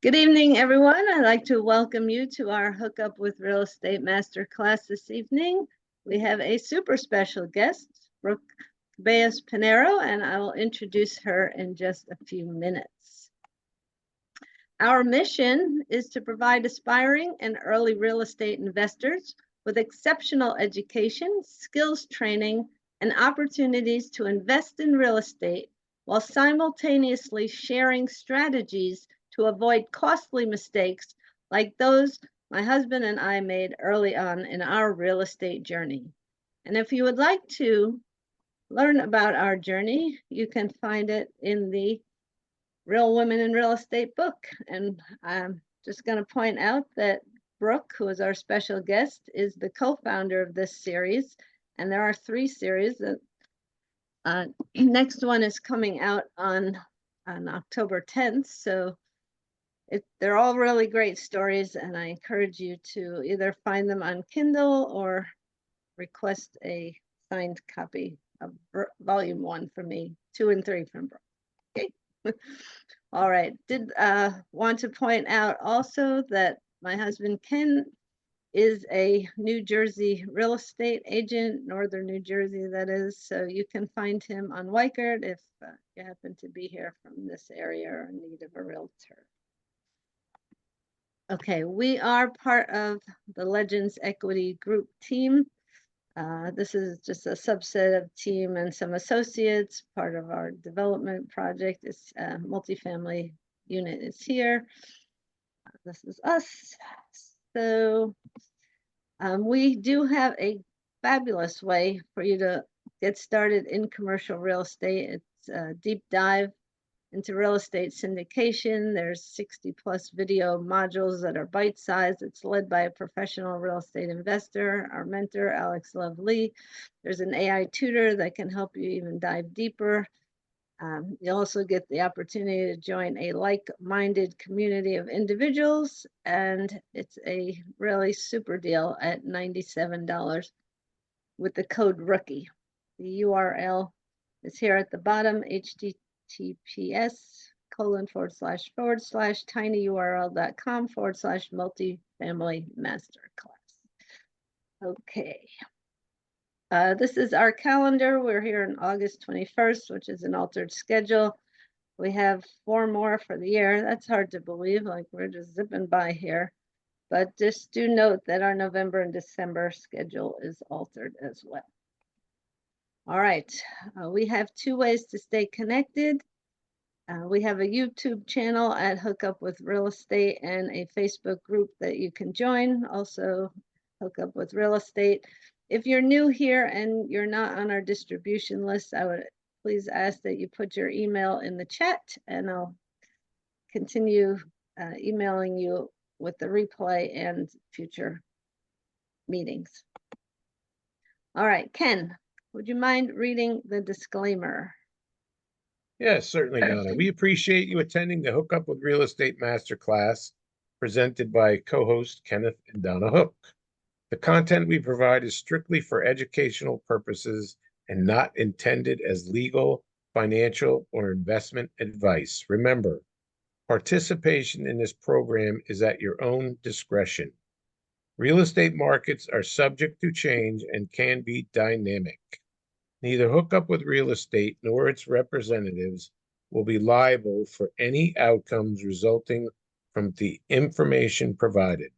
Good evening, everyone. I'd like to welcome you to our Hookup with Real Estate Masterclass this evening. We have a super special guest, Brooke Ceballos-Pinero, and I will introduce her in just a few minutes. Our mission is to provide aspiring and early real estate investors with exceptional education, skills training, and opportunities to invest in real estate while simultaneously sharing strategies to avoid costly mistakes like those my husband and I made early on in our real estate journey. And if you would like to learn about our journey, you can find it in the Real Women in Real Estate book. And I'm just going to point out that Brooke, who is our special guest, is the co-founder of this series. And there are 3 series. The next one is coming out on October 10th. So they're all really great stories, and I encourage you to either find them on Kindle or request a signed copy of volume 1 from me, 2 and 3 from Brooke. Okay. All right. Did want to point out also that my husband Ken is a New Jersey real estate agent, Northern New Jersey, that is. So you can find him on Weichert if you happen to be here from this area or in need of a realtor. Okay, we are part of the Legends Equity Group team. This is just a subset of team and some associates. Part of our development project is multifamily unit is here. This is us. So we do have a fabulous way for you to get started in commercial real estate. It's a deep dive into real estate syndication. There's 60 plus video modules that are bite-sized. It's led by a professional real estate investor, our mentor, Alex Lovely. There's an AI tutor that can help you even dive deeper. You also get the opportunity to join a like-minded community of individuals, and it's a really super deal at $97 with the code ROOKIE. The URL is here at the bottom, https://tinyurl.com/multifamily masterclass. Okay. This is our calendar. We're here on August 21st, which is an altered schedule. We have 4 more for the year. That's hard to believe, like we're just zipping by here. But just do note that our November and December schedule is altered as well. All right, we have 2 ways to stay connected. We have a YouTube channel at Hookup with Real Estate and a Facebook group that you can join, also Hookup with Real Estate. If you're new here and you're not on our distribution list, I would please ask that you put your email in the chat, and I'll continue emailing you with the replay and future meetings. All right, Ken, would you mind reading the disclaimer? Yes, certainly, Donna. We appreciate you attending the Hookup with Real Estate Masterclass presented by co-host Kenneth and Donna Hook. The content we provide is strictly for educational purposes and not intended as legal, financial, or investment advice. Remember, participation in this program is at your own discretion. Real estate markets are subject to change and can be dynamic. Neither Hookup with Real Estate nor its representatives will be liable for any outcomes resulting from the information provided.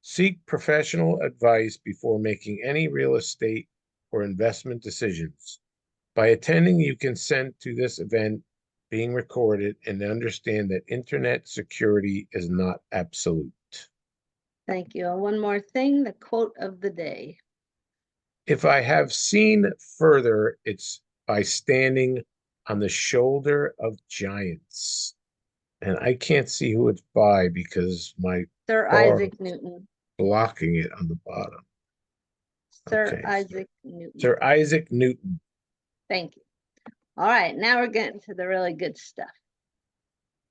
Seek professional advice before making any real estate or investment decisions. By attending, you consent to this event being recorded and understand that internet security is not absolute. Thank you. And one more thing, the quote of the day. If I have seen further, it's by standing on the shoulder of giants. And I can't see who it's by because my Sir Isaac Newton. Blocking it on the bottom. Sir Isaac Newton. Sir Isaac Newton. Thank you. All right, now we're getting to the really good stuff.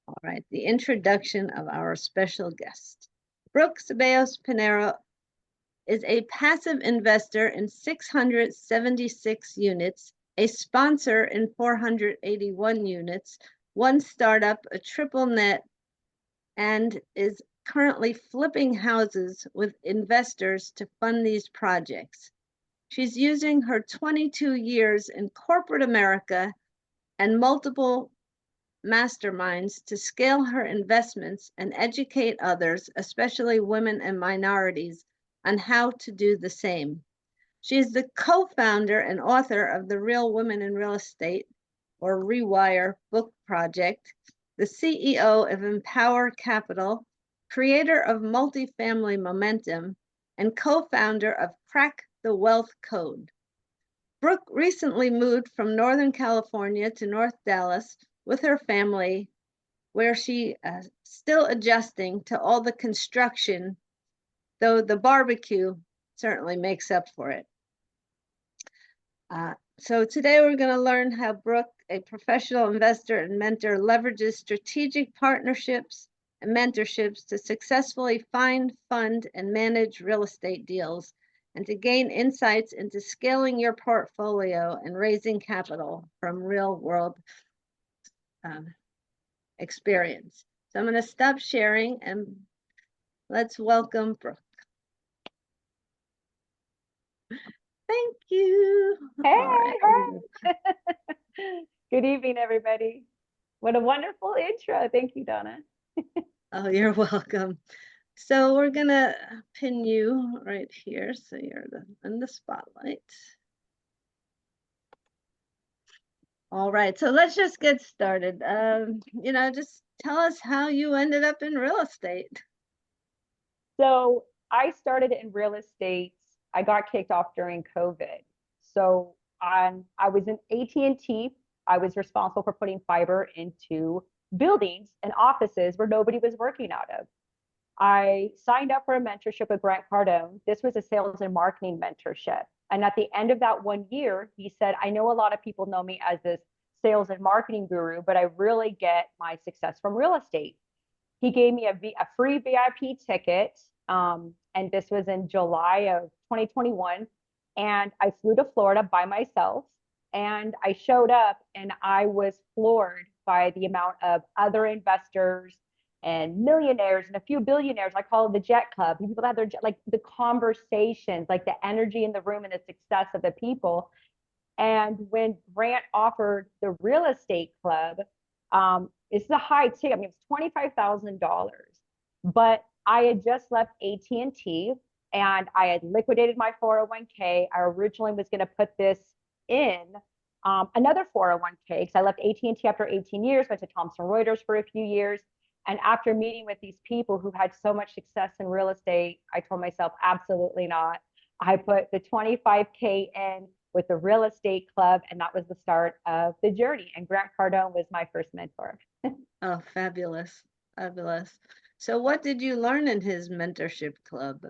All right, the introduction of our special guest. Brooke Ceballos-Pinero is a passive investor in 676 units, a sponsor in 481 units, 1 startup, a triple net and is currently flipping houses with investors to fund these projects. She's using her 22 years in corporate America and multiple masterminds to scale her investments and educate others, especially women and minorities, on how to do the same. She is the co-founder and author of the Real Women in Real Estate, or Rewire, book project, the CEO of Empower Capital, creator of Multifamily Momentum, and co-founder of Crack the Wealth Code. Brooke recently moved from Northern California to North Dallas with her family, where she still adjusting to all the construction, though the barbecue certainly makes up for it. So today we're going to learn how Brooke, a professional investor and mentor, leverages strategic partnerships and mentorships to successfully find, fund, and manage real estate deals, and to gain insights into scaling your portfolio and raising capital from real world experience. So I'm going to stop sharing and let's welcome Brooke. Thank you. Hey, Right. Good evening, everybody. What a wonderful intro. Thank you, Donna. Oh, you're welcome. So we're gonna pin you right here, so you're in the spotlight. All right, so let's just get started. Just tell us how you ended up in real estate. So I started in real estate. I got kicked off during COVID. So I was in AT&T. I was responsible for putting fiber into buildings and offices where nobody was working out of. I signed up for a mentorship with Grant Cardone. This was a sales and marketing mentorship. And at the end of that 1 year, he said, I know a lot of people know me as this sales and marketing guru, but I really get my success from real estate. He gave me a free VIP ticket. And this was in July of 2021. And I flew to Florida by myself. And I showed up and I was floored by the amount of other investors and millionaires and a few billionaires. I call it the jet club. People that have their jet, like the conversations, like the energy in the room and the success of the people. And when Grant offered the real estate club, it's a high ticket. I mean, it's $25,000, but I had just left AT&T and I had liquidated my 401k. I originally was going to put this in another 401k because I left AT&T after 18 years, went to Thomson Reuters for a few years. And after meeting with these people who had so much success in real estate, I told myself, absolutely not. I put the 25K in with the real estate club, and that was the start of the journey. And Grant Cardone was my first mentor. Oh, fabulous. Fabulous. So what did you learn in his mentorship club?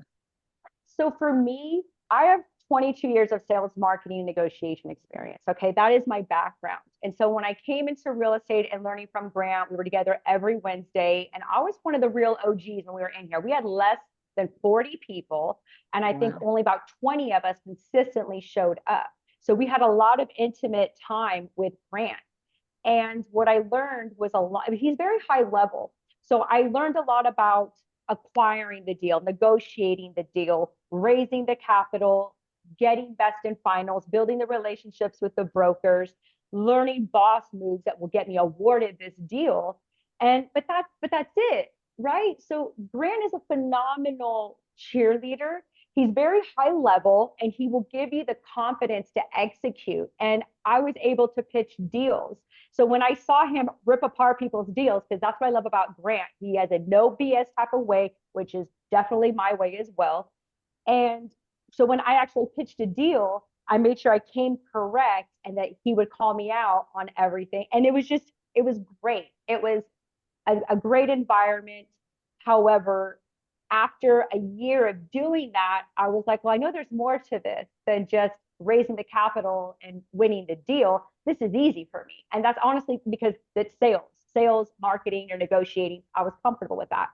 So for me, I have 22 years of sales, marketing, negotiation experience. Okay, that is my background. And so when I came into real estate and learning from Grant, we were together every Wednesday. And I was one of the real OGs when we were in here. We had less than 40 people. And I think only about 20 of us consistently showed up. So we had a lot of intimate time with Grant. And what I learned was a lot. He's very high level. So I learned a lot about acquiring the deal, negotiating the deal, raising the capital, getting best in finals, building the relationships with the brokers, learning boss moves that will get me awarded this deal. But that's it, right? So Grant is a phenomenal cheerleader. He's very high level and he will give you the confidence to execute. And I was able to pitch deals. So when I saw him rip apart people's deals, because that's what I love about Grant, he has a no BS type of way, which is definitely my way as well. And so when I actually pitched a deal, I made sure I came correct and that he would call me out on everything. And it was great. It was a great environment. However, after a year of doing that, I was like, well, I know there's more to this than just raising the capital and winning the deal. This is easy for me. And that's honestly because it's sales, marketing, or negotiating. I was comfortable with that.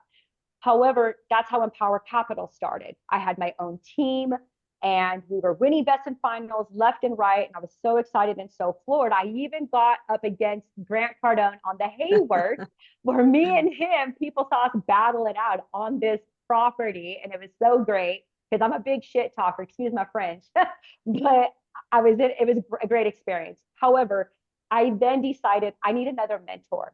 However, that's how Empower Capital started. I had my own team. And we were winning best in finals left and right. And I was so excited and so floored. I even got up against Grant Cardone on the Hayward, where me and him, people saw us battle it out on this property. And it was so great because I'm a big shit talker, excuse my French. But it was a great experience. However, I then decided I need another mentor.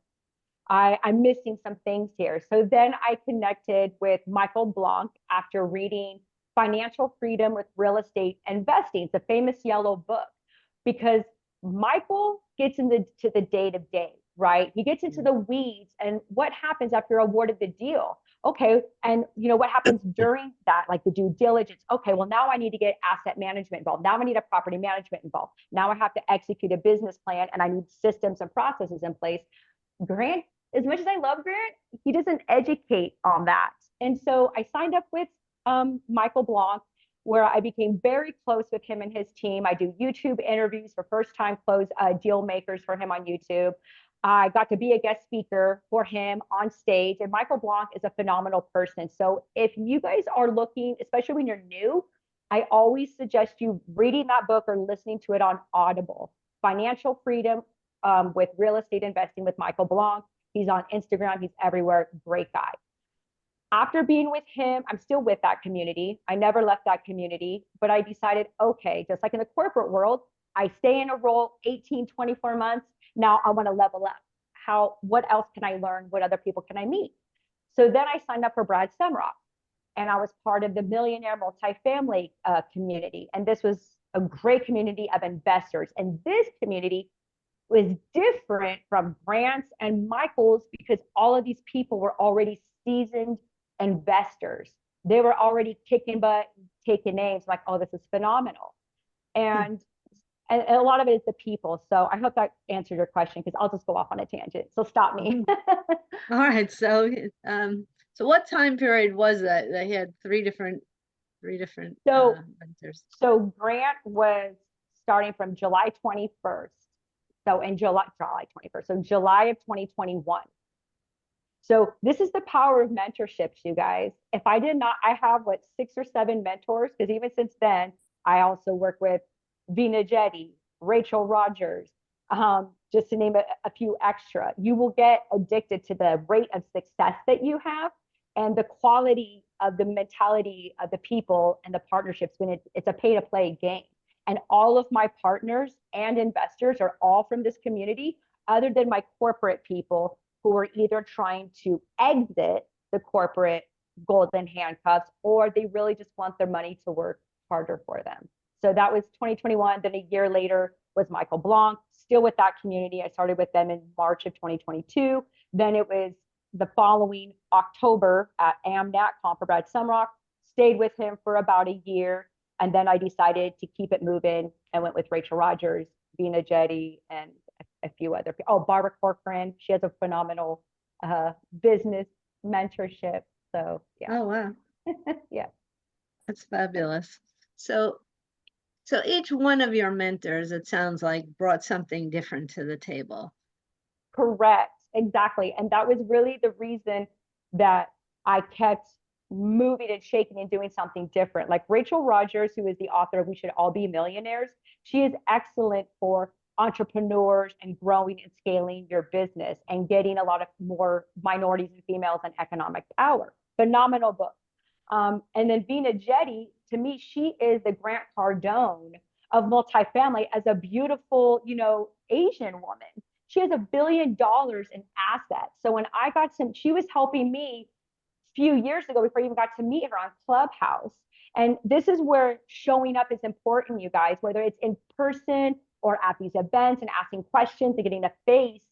I'm missing some things here. So then I connected with Michael Blanc after reading Financial Freedom with Real Estate Investing, the famous yellow book, because Michael gets into the day-to-day, right? He gets into the weeds and what happens after you're awarded the deal. Okay, and what happens during that, like the due diligence. Okay, well, now I need to get asset management involved. Now I need a property management involved. Now I have to execute a business plan and I need systems and processes in place. Grant, as much as I love Grant, he doesn't educate on that. And so I signed up with Michael Blanc, where I became very close with him and his team. I do YouTube interviews for first-time close deal makers for him on YouTube. I got to be a guest speaker for him on stage, and Michael Blanc is a phenomenal person. So if you guys are looking, especially when you're new, I always suggest you reading that book or listening to it on Audible. Financial Freedom with Real Estate Investing with Michael Blanc. He's on Instagram. He's everywhere. Great guy. After being with him, I'm still with that community. I never left that community, but I decided, okay, just like in the corporate world, I stay in a role 18, 24 months. Now I want to level up. What else can I learn? What other people can I meet? So then I signed up for Brad Sumrock, and I was part of the Millionaire Multifamily community. And this was a great community of investors. And this community was different from Grant's and Michael's because all of these people were already seasoned investors. They were already kicking butt, taking names, like, oh, this is phenomenal. And a lot of it is the people. So I hope that answered your question, because I'll just go off on a tangent. So stop me. All right. So what time period was that? They had three different mentors. So Grant was starting from July 21st. So in July 21st. So July of 2021. So this is the power of mentorships, you guys. If I did not, I have 6 or 7 mentors, because even since then, I also work with Vina Jetty, Rachel Rogers, just to name a few extra. You will get addicted to the rate of success that you have and the quality of the mentality of the people and the partnerships when it's a pay-to-play game. And all of my partners and investors are all from this community, other than my corporate people who are either trying to exit the corporate golden handcuffs, or they really just want their money to work harder for them. So that was 2021. Then a year later was Michael Blanc, still with that community. I started with them in March of 2022. Then it was the following October at AmNat for Brad Sumrock, stayed with him for about a year. And then I decided to keep it moving and went with Rachel Rogers, Vina Jetty, and a few other people. Oh, Barbara Corcoran. She has a phenomenal business mentorship. So yeah. Oh, wow. Yeah. That's fabulous. So each one of your mentors, it sounds like, brought something different to the table. Correct. Exactly. And that was really the reason that I kept moving and shaking and doing something different. Like Rachel Rogers, who is the author of We Should All Be Millionaires, she is excellent for entrepreneurs and growing and scaling your business and getting a lot of more minorities and females in economic power. Phenomenal book. And then Vina Jetty, to me, she is the Grant Cardone of multifamily, as a beautiful, Asian woman. She has $1 billion in assets. So when I got she was helping me a few years ago before I even got to meet her on Clubhouse. And this is where showing up is important, you guys, whether it's in person or at these events and asking questions and getting a face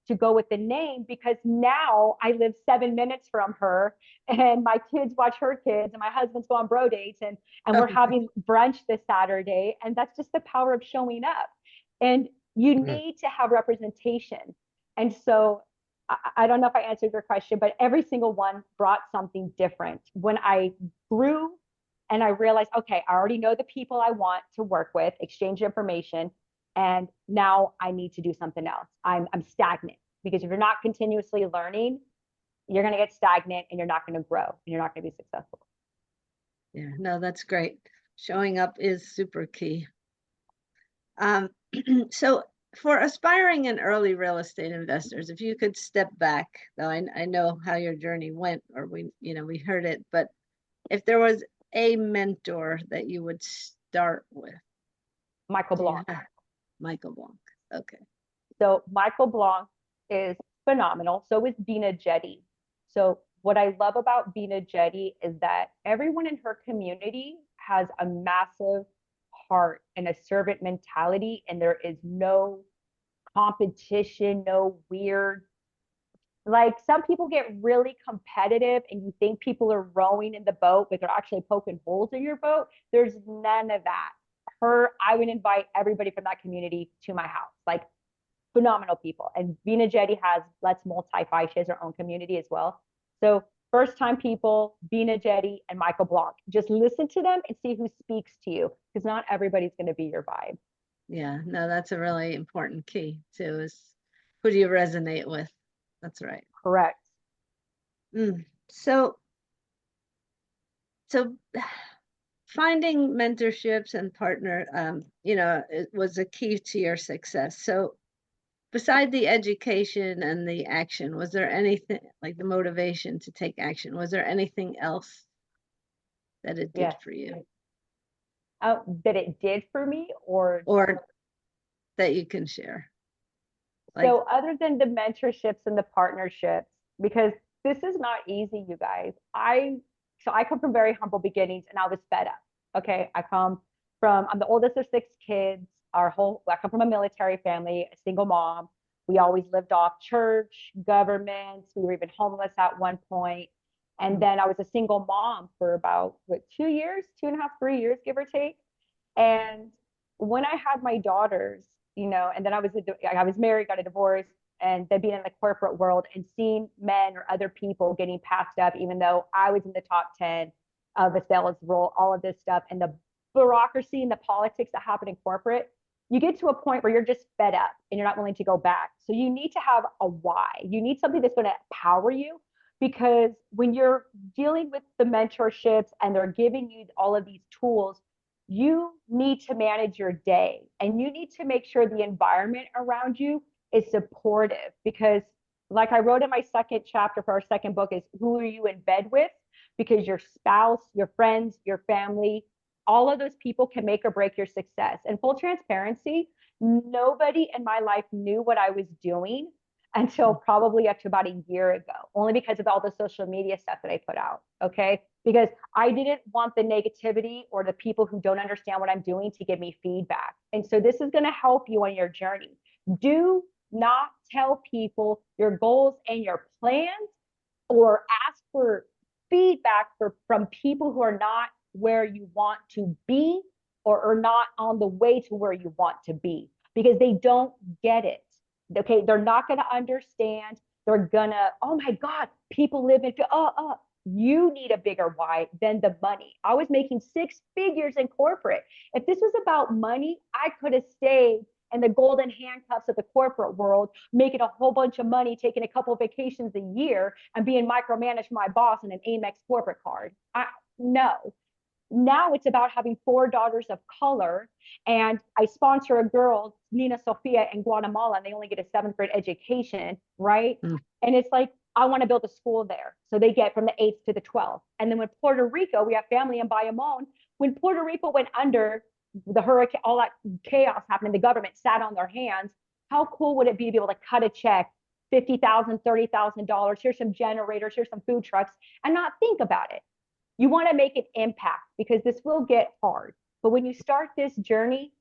to go with the name, because now I live 7 minutes from her and my kids watch her kids and my husband's go on bro dates and we're having brunch this Saturday. And that's just the power of showing up. And you need to have representation. And so I don't know if I answered your question, but every single one brought something different. When I grew and I realized, okay, I already know the people I want to work with, exchange information, and now I need to do something else. I'm stagnant, because if you're not continuously learning, you're going to get stagnant and you're not going to grow and you're not going to be successful. Yeah, no, that's great. Showing up is super key. So for aspiring and early real estate investors, if you could step back, though I know how your journey went, or we heard it, but if there was a mentor that you would start with, Michael do you Blanc. have- Michael Blanc. Okay. So Michael Blanc is phenomenal. So is Dina Jetty. So what I love about Dina Jetty is that everyone in her community has a massive heart and a servant mentality, and there is no competition, no weird. Like some people get really competitive and you think people are rowing in the boat, but they're actually poking holes in your boat. There's none of that. I would invite everybody from that community to my house. Like phenomenal people. And Vina Jetty has Let's Multi-Fi. She has her own community as well. So first time people, Vina Jetty and Michael Blanc, just listen to them and see who speaks to you, because not everybody's going to be your vibe. Yeah, no, that's a really important key too, is who do you resonate with? That's right. Correct. So finding mentorships and partner, it was a key to your success. So beside the education and the action, was there anything like the motivation to take action? Was there anything else that it did Yes. for you? That it did for me, or that you can share? so other than the mentorships and the partnerships, because this is not easy, you guys. I come from very humble beginnings and I was fed up. Okay. I'm the oldest of 6 kids. I come from a military family, a single mom. We always lived off church, governments. We were even homeless at one point. And then I was a single mom for about 2 years, 2.5, 3 years, give or take. And when I had my daughters, and then I was married, got a divorce, and then being in the corporate world and seeing men or other people getting passed up, even though I was in the top 10 of a sales role, all of this stuff, and the bureaucracy and the politics that happen in corporate, you get to a point where you're just fed up and you're not willing to go back. So you need to have a why. You need something that's going to empower you, because when you're dealing with the mentorships and they're giving you all of these tools, you need to manage your day and you need to make sure the environment around you is supportive, because like I wrote in my second chapter for our second book is who are you in bed with? Because your spouse, your friends, your family, all of those people can make or break your success. And full transparency, nobody in my life knew what I was doing until probably up to about a year ago, only because of all the social media stuff that I put out. Okay. Because I didn't want the negativity or the people who don't understand what I'm doing to give me feedback. And so this is going to help you on your journey. Do not tell people your goals and your plans, or ask for feedback from people who are not where you want to be, or are not on the way to where you want to be, because they don't get it. Okay, they're not going to understand. They're gonna, oh my God, people live in you need a bigger why than the money. I was making 6 figures in corporate. If this was about money, I could have stayed in the golden handcuffs of the corporate world, making a whole bunch of money, taking a couple of vacations a year, and being micromanaged by my boss in an Amex corporate card. No. Now it's about having 4 daughters of color, and I sponsor a girl, Nina Sofia, in Guatemala, and they only get a 7th grade education, right? And it's like, I want to build a school there. So they get from the 8th to the 12th. And then when Puerto Rico, we have family in Bayamon. When Puerto Rico went under, the hurricane, all that chaos happening, the government sat on their hands. How cool would it be to be able to cut a check, $50,000, $30,000, here's some generators, here's some food trucks, and not think about it? You want to make an impact, because this will get hard. But when you start this journey,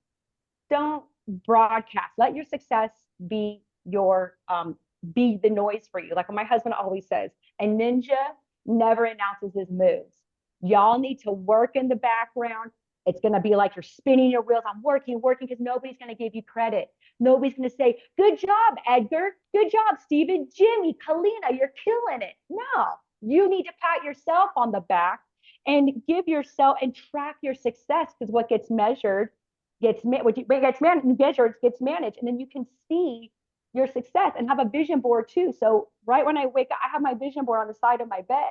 don't broadcast. Let your success be be the noise for you. Like what my husband always says, a ninja never announces his moves. Y'all need to work in the background. It's going to be like you're spinning your wheels. I'm working, because nobody's going to give you credit. Nobody's going to say, good job, Edgar. Good job, Steven, Jimmy, Kalina, you're killing it. No, you need to pat yourself on the back and give yourself and track your success, because what gets measured gets measured, gets managed, and then you can see your success and have a vision board too. So right when I wake up, I have my vision board on the side of my bed.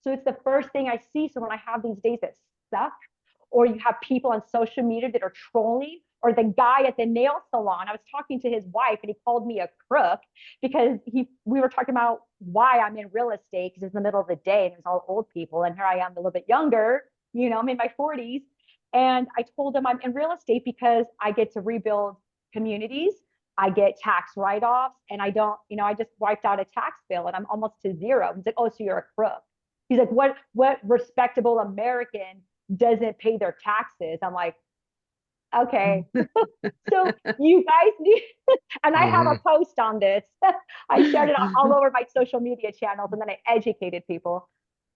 So it's the first thing I see. So when I have these days that suck, or you have people on social media that are trolling, or the guy at the nail salon. I was talking to his wife and he called me a crook because we were talking about why I'm in real estate, because it was in the middle of the day and it was all old people. And here I am a little bit younger, you know, I'm in my 40s. And I told him I'm in real estate because I get to rebuild communities. I get tax write-offs, and I don't, you know, I just wiped out a tax bill and I'm almost to zero. He's like, oh, so you're a crook. He's like, what respectable American doesn't pay their taxes? I'm like, okay. So you guys need, and I have a post on this. I shared it all over my social media channels, and then I educated people.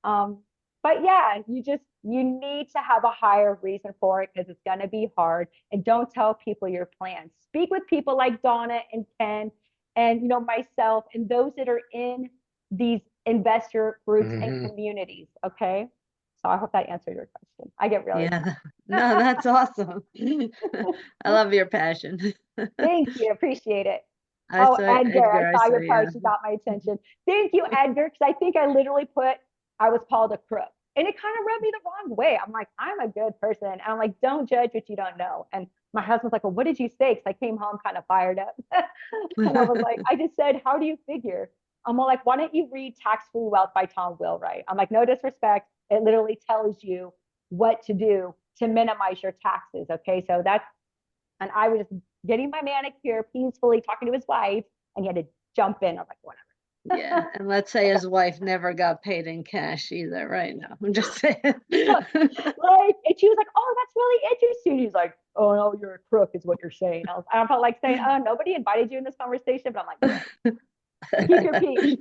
But yeah, you need to have a higher reason for it, because it's going to be hard. And don't tell people your plans. Speak with people like Donna and Ken and, you know, myself and those that are in these investor groups and communities. Okay. So I hope that answered your question. I get really No, that's awesome. I love your passion. Thank you. Appreciate it. I saw Edgar, I saw your yeah. post. You got my attention. Thank you, Edgar, because I think I literally put I was called a crook. And it kind of rubbed me the wrong way. I'm like, I'm a good person. And I'm like, don't judge what you don't know. And my husband's like, well, what did you say? Because I came home kind of fired up. And I was like, I just said, how do you figure? I'm all like, why don't you read Tax-Free Wealth by Tom Wheelwright? I'm like, no disrespect. It literally tells you what to do to minimize your taxes. Okay. So that's, and I was just getting my manicure peacefully, talking to his wife, and he had to jump in. I'm like, whatever. Yeah, and let's say his wife never got paid in cash either, right now. I'm just saying. Like, and she was like, "Oh, that's really interesting." He's like, "Oh no, you're a crook," is what you're saying. I felt like saying, "Oh, nobody invited you in this conversation," but I'm like, "Keep your peace."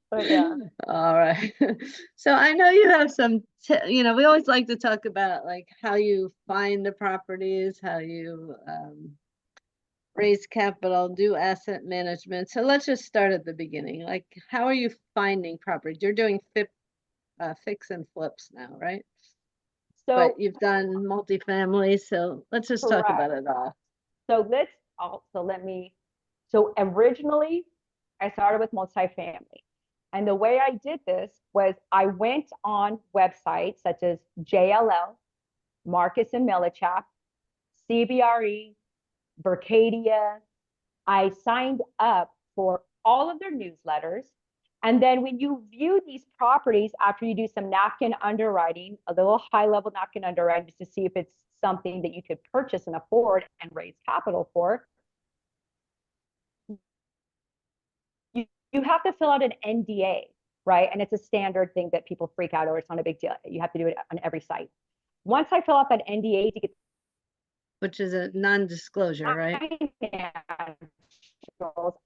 But yeah. All right. So I know you have some, you know, we always like to talk about like how you find the properties, how you raise capital, do asset management. So let's just start at the beginning. Like, how are you finding properties? You're doing fix and flips now, right? So, but you've done multifamily, so let's just talk about it all. So originally I started with multifamily. And the way I did this was I went on websites such as JLL, Marcus and Millichap, CBRE, Berkadia. I signed up for all of their newsletters. And then when you view these properties after you do some napkin underwriting, a little high-level napkin underwriting, just to see if it's something that you could purchase and afford and raise capital for, you have to fill out an NDA, right? And it's a standard thing that people freak out over. It's not a big deal. You have to do it on every site. Once I fill out that NDA to get, which is a non-disclosure, right?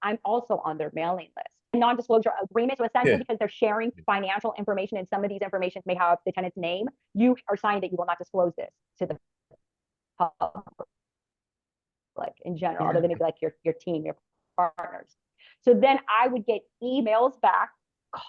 I'm also on their mailing list. Non-disclosure agreement, so essentially because they're sharing financial information and some of these information may have the tenant's name, you are signing that you will not disclose this to the public in general, other than maybe like your team, your partners. So then I would get emails back.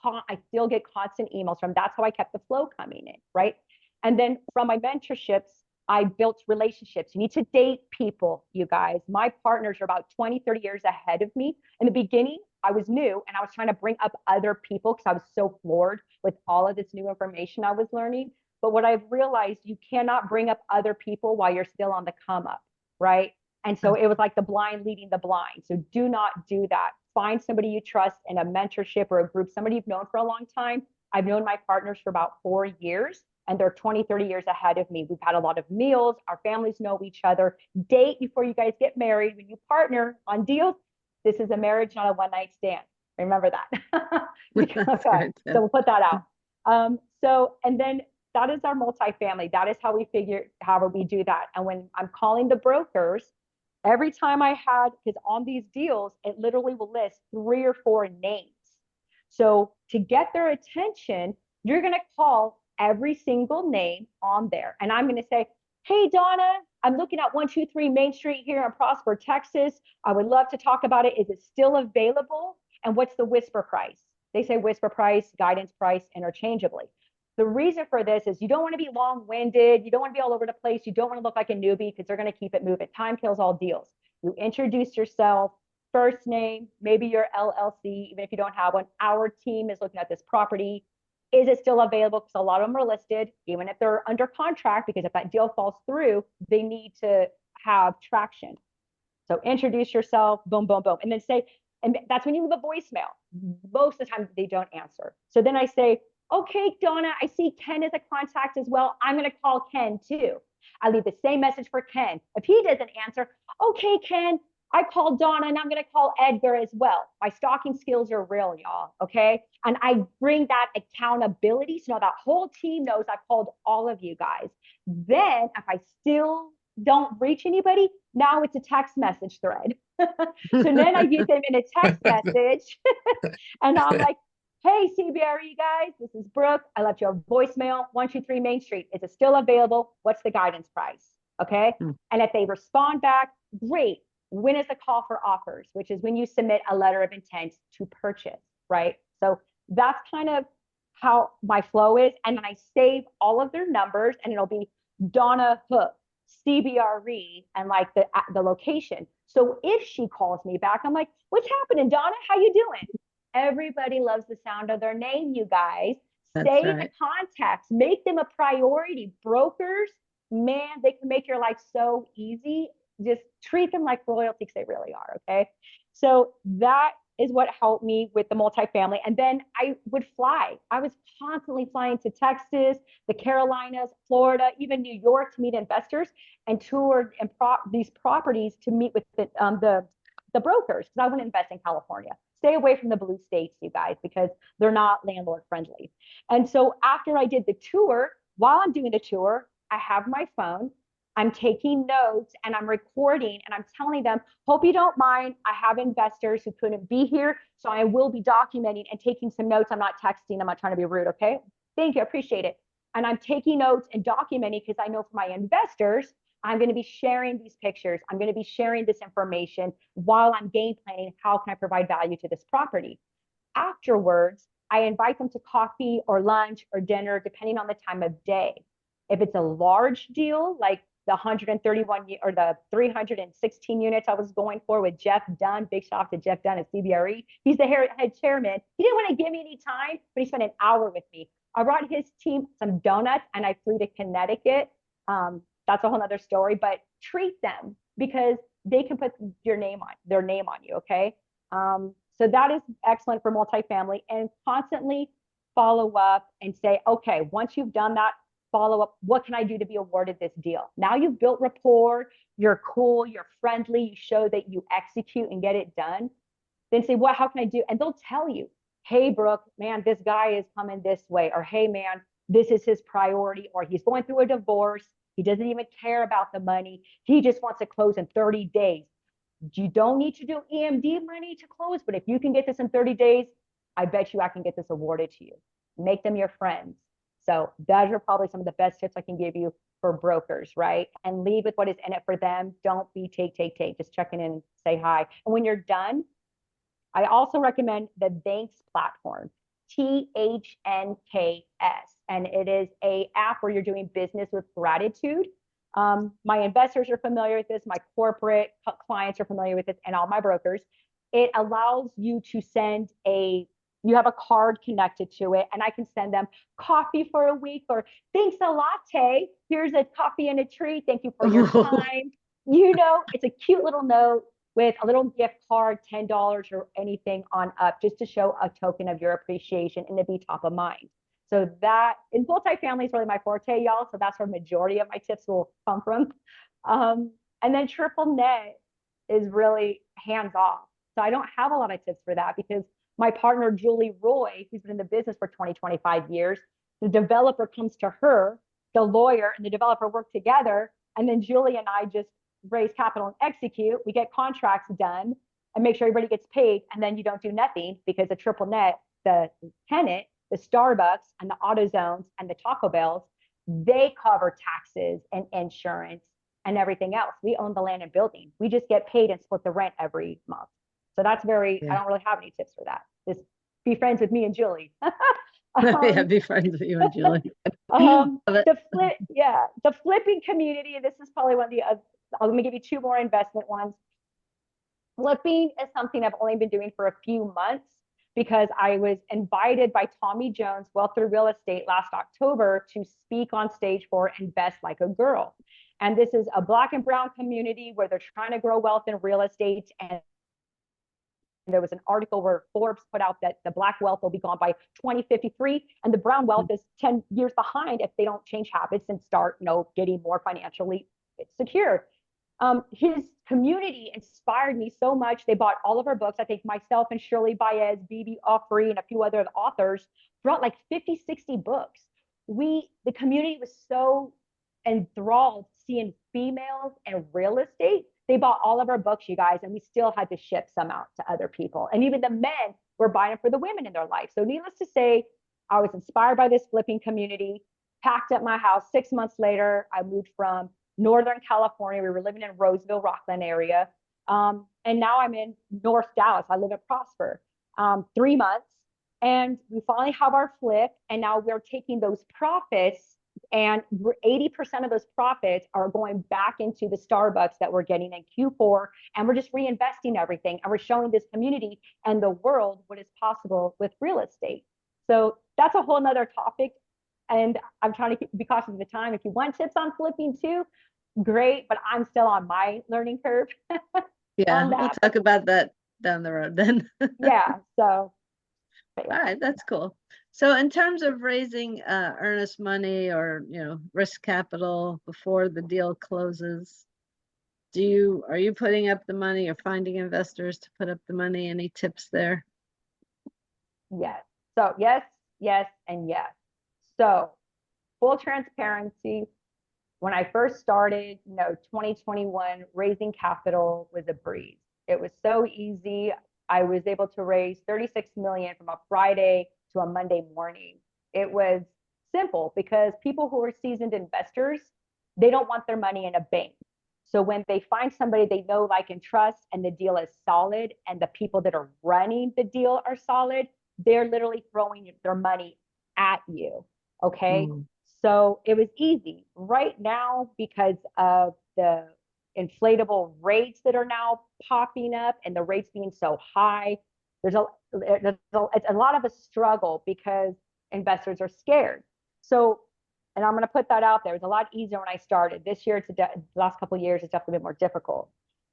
I still get constant emails from, that's how I kept the flow coming in, right? And then from my mentorships, I built relationships. You need to date people, you guys. My partners are about 20, 30 years ahead of me. In the beginning, I was new and I was trying to bring up other people because I was so floored with all of this new information I was learning. But what I've realized, you cannot bring up other people while you're still on the come up, right? And so it was like the blind leading the blind. So do not do that. Find somebody you trust in a mentorship or a group, somebody you've known for a long time. I've known my partners for about 4 years and they're 20, 30 years ahead of me. We've had a lot of meals. Our families know each other. Date before you guys get married. When you partner on deals, this is a marriage, not a one-night stand. Remember that. Okay, so we'll put that out. And then that is our multifamily. That is how we do that. And when I'm calling the brokers, every time because on these deals, it literally will list 3 or 4 names. So to get their attention, you're going to call every single name on there. And I'm going to say, hey, Donna, I'm looking at 123 Main Street here in Prosper, Texas. I would love to talk about it. Is it still available? And what's the whisper price? They say whisper price, guidance price, interchangeably. The reason for this is you don't want to be long-winded. You don't want to be all over the place. You don't want to look like a newbie because they're going to keep it moving. Time kills all deals. You introduce yourself, first name, maybe your LLC, even if you don't have one. Our team is looking at this property. Is it still available? Because a lot of them are listed, even if they're under contract, because if that deal falls through, they need to have traction. So introduce yourself, boom, boom, boom. And then say, and that's when you leave a voicemail. Most of the time they don't answer. So then I say, okay, Donna, I see Ken as a contact as well. I'm going to call Ken too. I leave the same message for Ken. If he doesn't answer, okay, Ken, I called Donna and I'm going to call Edgar as well. My stalking skills are real, y'all. Okay. And I bring that accountability. So now that whole team knows I've called all of you guys. Then if I still don't reach anybody, now it's a text message thread. So then I get them in a text message and I'm like, hey, CBRE guys, this is Brooke. I left you a voicemail, 123 Main Street. Is it still available? What's the guidance price? Okay. And if they respond back, great. When is the call for offers, which is when you submit a letter of intent to purchase, right? So that's kind of how my flow is. And then I save all of their numbers and it'll be Donna Hook, CBRE, and like the location. So if she calls me back, I'm like, what's happening, Donna? How you doing? Everybody loves the sound of their name, you guys. Stay in contacts, make them a priority. Brokers, man, they can make your life so easy. Just treat them like royalty because they really are, okay? So that is what helped me with the multifamily. And then I would fly. I was constantly flying to Texas, the Carolinas, Florida, even New York to meet investors and toured and these properties to meet with the brokers because I wouldn't invest in California. Stay away from the blue states, you guys, because they're not landlord friendly. And so after I did the tour, while I'm doing the tour, I have my phone. I'm taking notes and I'm recording and I'm telling them, hope you don't mind. I have investors who couldn't be here. So I will be documenting and taking some notes. I'm not texting. I'm not trying to be rude. Okay. Thank you. I appreciate it. And I'm taking notes and documenting because I know for my investors, I'm going to be sharing these pictures. I'm going to be sharing this information while I'm game planning. How can I provide value to this property? Afterwards, I invite them to coffee or lunch or dinner, depending on the time of day. If it's a large deal, like the 131 or the 316 units I was going for with Jeff Dunn. Big shout out to Jeff Dunn at CBRE. He's the head chairman. He didn't want to give me any time, but he spent an hour with me. I brought his team some donuts and I flew to Connecticut. That's a whole nother story, but treat them because they can put their name on you. Okay. So that is excellent for multifamily, and constantly follow up and say, okay, once you've done that, follow up. What can I do to be awarded this deal? Now you've built rapport, you're cool, you're friendly, you show that you execute and get it done. Then say, how can I do? And they'll tell you, hey, Brooke, man, this guy is coming this way. Or, hey, man, this is his priority. Or he's going through a divorce. He doesn't even care about the money. He just wants to close in 30 days. You don't need to do EMD money to close, but if you can get this in 30 days, I bet you I can get this awarded to you. Make them your friends. So those are probably some of the best tips I can give you for brokers, right? And lead with what is in it for them. Don't be take. Just check in and say hi. And when you're done, I also recommend the Thanks platform, THNKS. And it is an app where you're doing business with gratitude. My investors are familiar with this. My corporate clients are familiar with it, and all my brokers. It allows you to send you have a card connected to it, and I can send them coffee for a week or thanks a latte. Here's a coffee and a treat. Thank you for your time. It's a cute little note with a little gift card, $10 or anything on up, just to show a token of your appreciation and to be top of mind. So that in multifamily is really my forte, y'all. So that's where majority of my tips will come from. And then triple net is really hands off. So I don't have a lot of tips for that because my partner, Julie Roy, who's been in the business for 25 years, the developer comes to her, the lawyer and the developer work together. And then Julie and I just raise capital and execute. We get contracts done and make sure everybody gets paid. And then you don't do nothing because the triple net, the tenant, the Starbucks and the AutoZones and the Taco Bells, they cover taxes and insurance and everything else. We own the land and building. We just get paid and split the rent every month. So that's I don't really have any tips for that. Just be friends with me and Julie. Be friends with you and Julie. The flipping community, and this is probably one of the let me give you two more investment ones. Flipping is something I've only been doing for a few months, because I was invited by Tommy Jones, Wealth Through Real Estate, last October to speak on stage for Invest Like a Girl. And this is a Black and brown community where they're trying to grow wealth in real estate. And there was an article where Forbes put out that the Black wealth will be gone by 2053, and the brown wealth is 10 years behind if they don't change habits and start, getting more financially secure. His community inspired me so much. They bought all of our books. I think myself and Shirley Baez, Bibi Offrey, and a few other authors brought like 50, 60 books. The community was so enthralled seeing females in real estate. They bought all of our books, you guys, and we still had to ship some out to other people. And even the men were buying them for the women in their life. So needless to say, I was inspired by this flipping community, packed up my house. 6 months later, I moved from Northern California. We were living in Roseville, Rockland area. And now I'm in North Dallas. I live in Prosper. 3 months. And we finally have our flip. And now we're taking those profits, and 80% of those profits are going back into the Starbucks that we're getting in Q4. And we're just reinvesting everything. And we're showing this community and the world what is possible with real estate. So that's a whole nother topic. And I'm trying to be cautious of the time. If you want tips on flipping too, great, but I'm still on my learning curve. Yeah, we'll talk about that down the road then. Yeah, so. All right, that's cool. So in terms of raising earnest money or, risk capital before the deal closes, are you putting up the money or finding investors to put up the money? Any tips there? Yes. So yes, and yes. So full transparency, when I first started, 2021, raising capital was a breeze. It was so easy. I was able to raise 36 million from a Friday to a Monday morning. It was simple because people who are seasoned investors, they don't want their money in a bank. So when they find somebody they know, like, and trust, and the deal is solid, and the people that are running the deal are solid, they're literally throwing their money at you. Okay. So it was easy. Right now, because of the inflatable rates that are now popping up and the rates being so high, it's a lot of a struggle because investors are scared. So, and I'm going to put that out there. It's a lot easier when I started. This year, the last couple of years, it's definitely been more difficult.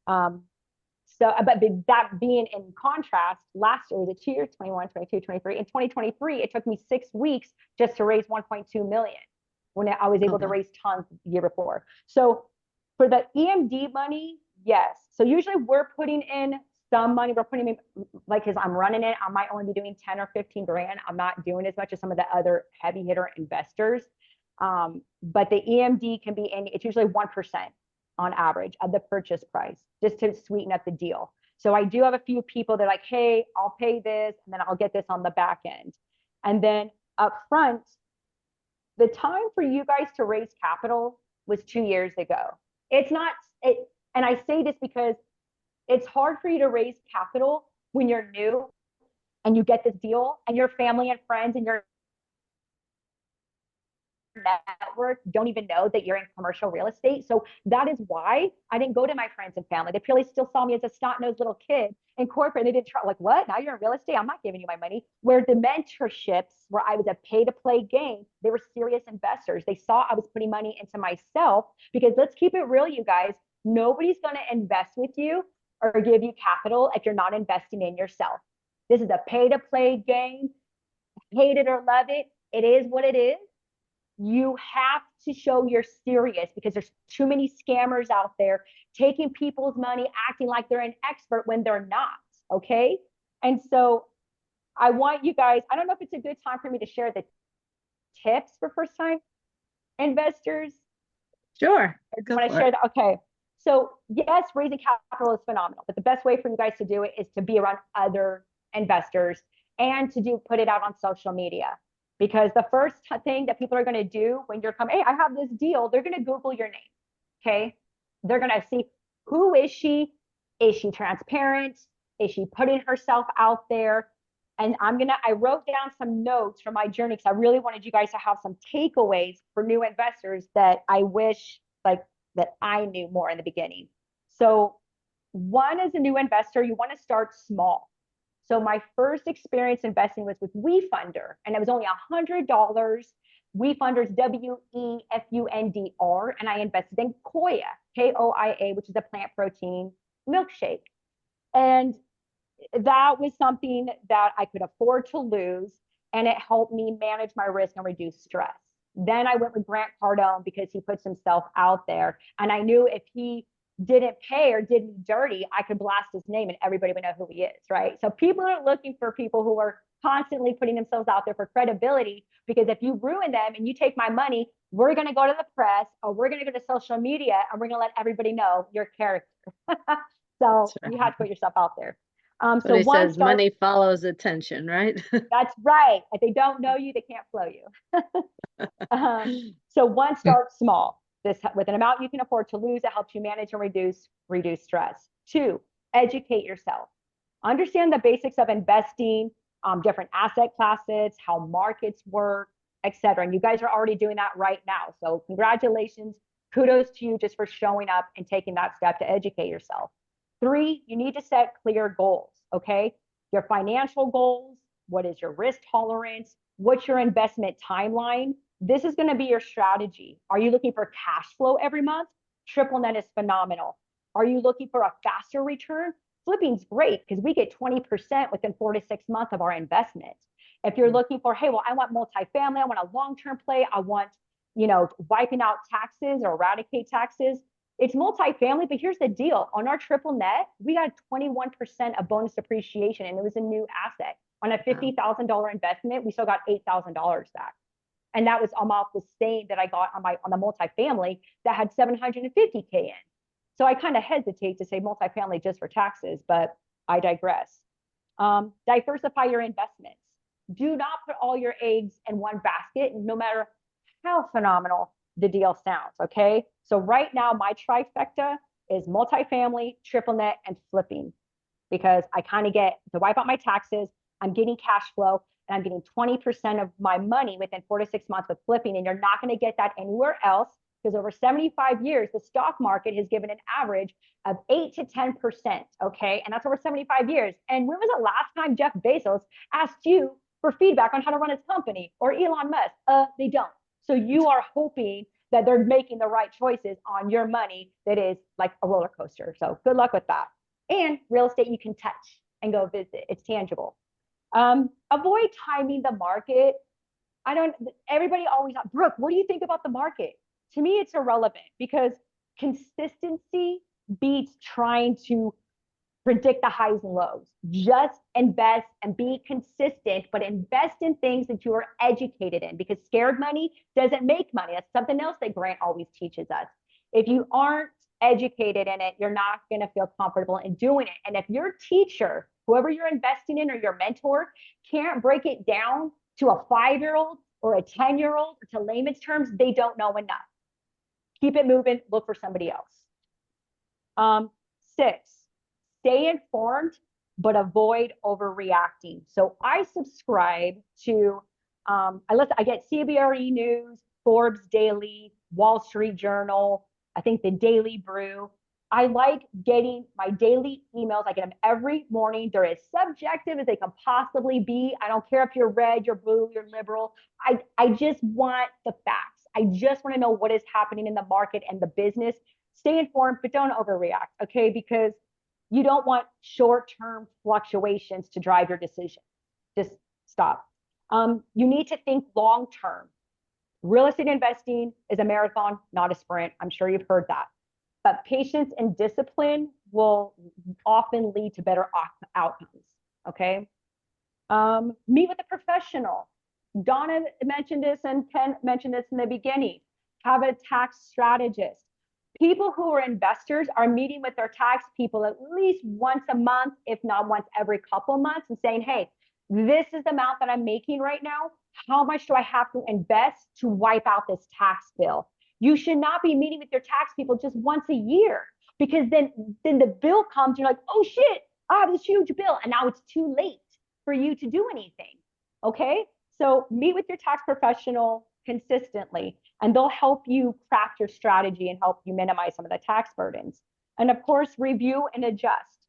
But that being in contrast, last year was 2 years, 21, 22, 23. In 2023, it took me 6 weeks just to raise 1.2 million when I was able to raise tons the year before. So for the EMD money, yes. So usually we're putting in some money. We're putting in, like, because I'm running it, I might only be doing 10 or 15 grand. I'm not doing as much as some of the other heavy hitter investors. But the EMD can be it's usually 1% on average of the purchase price, just to sweeten up the deal. So I do have a few people that are like, hey, I'll pay this, and then I'll get this on the back end. And then up front, the time for you guys to raise capital was 2 years ago. It's not, and I say this because it's hard for you to raise capital when you're new and you get this deal and your family and friends and your network don't even know that you're in commercial real estate. So that is why I didn't go to my friends and family. They purely still saw me as a snot-nosed little kid in corporate. They didn't try, like, what? Now you're in real estate? I'm not giving you my money. Where the mentorships, where I was a pay-to-play game, they were serious investors. They saw I was putting money into myself, because let's keep it real, you guys. Nobody's going to invest with you or give you capital if you're not investing in yourself. This is a pay-to-play game. Hate it or love it, it is what it is. You have to show you're serious, because there's too many scammers out there taking people's money, acting like they're an expert when they're not. Okay. And so I want you guys, I don't know if it's a good time for me to share the tips for first time investors. Sure. When I share that, okay. So yes, raising capital is phenomenal, but the best way for you guys to do it is to be around other investors and to put it out on social media. Because the first thing that people are going to do when you're coming, hey, I have this deal, they're going to Google your name. Okay. They're going to see, who is she? Is she transparent? Is she putting herself out there? And I wrote down some notes from my journey, because I really wanted you guys to have some takeaways for new investors that I wish that I knew more in the beginning. So one, as a new investor, you want to start small. So my first experience investing was with WeFunder, and it was only $100. WeFunder is WEFUNDR, and I invested in Koya, KOIA, which is a plant protein milkshake. And that was something that I could afford to lose, and it helped me manage my risk and reduce stress. Then I went with Grant Cardone because he puts himself out there, and I knew if he didn't pay or did me dirty, I could blast his name and everybody would know who he is, right? So people are looking for people who are constantly putting themselves out there for credibility, because if you ruin them and you take my money, we're going to go to the press, or we're going to go to social media, and we're going to let everybody know your character. So you have to put yourself out there. So he says money follows attention, right? That's right. If they don't know you, they can't flow you. So one, start small. This with an amount you can afford to lose, it helps you manage and reduce stress. Two, educate yourself. Understand the basics of investing, different asset classes, how markets work, etc. And you guys are already doing that right now. So congratulations. Kudos to you just for showing up and taking that step to educate yourself. Three, you need to set clear goals, okay? Your financial goals, what is your risk tolerance, what's your investment timeline? This is going to be your strategy. Are you looking for cash flow every month? Triple net is phenomenal. Are you looking for a faster return? Flipping's great because we get 20% within 4 to 6 months of our investment. If you're looking for, hey, well, I want multifamily, I want a long-term play, I want, wiping out taxes or eradicate taxes, it's multifamily, but here's the deal. On our triple net, we got 21% of bonus depreciation, and it was a new asset. On a $50,000 investment, we still got $8,000 back. And that was almost the same that I got on the multifamily that had $750K in. So I kind of hesitate to say multifamily just for taxes, but I digress. Diversify your investments. Do not put all your eggs in one basket, no matter how phenomenal the deal sounds, okay? So right now, my trifecta is multifamily, triple net, and flipping, because I kind of get to wipe out my taxes, I'm getting cash flow, and I'm getting 20% of my money within 4 to 6 months with flipping, and you're not going to get that anywhere else, because over 75 years, the stock market has given an average of 8 to 10%, okay? And that's over 75 years. And when was the last time Jeff Bezos asked you for feedback on how to run his company, or Elon Musk? They don't. So you are hoping that they're making the right choices on your money that is like a roller coaster. So good luck with that. And real estate you can touch and go visit. It's tangible. Avoid timing the market. Everybody always, Brooke, what do you think about the market? To me, it's irrelevant, because consistency beats trying to predict the highs and lows. Just invest and be consistent, but invest in things that you are educated in, because scared money doesn't make money. That's something else that Grant always teaches us. If you aren't educated in it, you're not going to feel comfortable in doing it. And if your teacher, whoever you're investing in, or your mentor, can't break it down to a 5-year-old or a 10-year-old, or to layman's terms, they don't know enough. Keep it moving. Look for somebody else. 6, stay informed, but avoid overreacting. So I subscribe to, I get CBRE News, Forbes Daily, Wall Street Journal, I think the Daily Brew. I like getting my daily emails. I get them every morning. They're as subjective as they can possibly be. I don't care if you're red, you're blue, you're liberal. I just want the facts. I just want to know what is happening in the market and the business. Stay informed, but don't overreact, okay? Because you don't want short-term fluctuations to drive your decision. Just stop. You need to think long-term. Real estate investing is a marathon, not a sprint. I'm sure you've heard that. But patience and discipline will often lead to better outcomes, okay? Meet with a professional. Donna mentioned this and Ken mentioned this in the beginning. Have a tax strategist. People who are investors are meeting with their tax people at least once a month, if not once every couple of months, and saying, hey, this is the amount that I'm making right now. How much do I have to invest to wipe out this tax bill? You should not be meeting with your tax people just once a year, because then the bill comes, you're like, oh shit, I have this huge bill, and now it's too late for you to do anything, okay? So meet with your tax professional consistently, and they'll help you craft your strategy and help you minimize some of the tax burdens. And of course, review and adjust.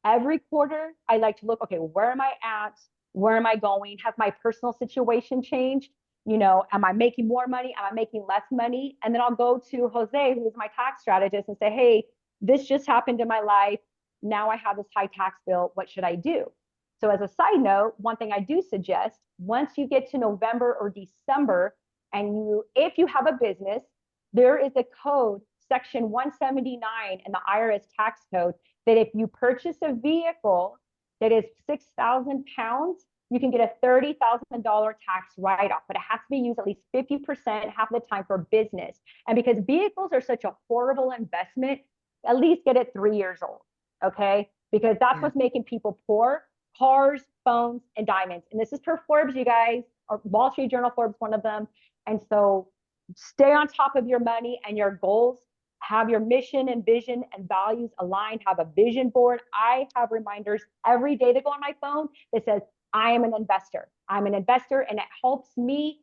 Every quarter, I like to look, okay, where am I at? Where am I going? Has my personal situation changed? You know, am I making more money? Am I making less money? And then I'll go to Jose, who is my tax strategist, and say, hey, this just happened in my life. Now I have this high tax bill. What should I do? So as a side note, one thing I do suggest, once you get to November or December, and if you have a business, there is a code, section 179 in the IRS tax code, that if you purchase a vehicle that is 6,000 pounds, you can get a $30,000 tax write-off, but it has to be used at least 50% half of the time for business. And because vehicles are such a horrible investment, at least get it 3 years old, okay? Because that's what's making people poor. Cars, phones, and diamonds. And this is per Forbes, you guys, or Wall Street Journal, Forbes, one of them. And so stay on top of your money and your goals. Have your mission and vision and values aligned. Have a vision board. I have reminders every day that go on my phone that says, I am an investor. I'm an investor, and it helps me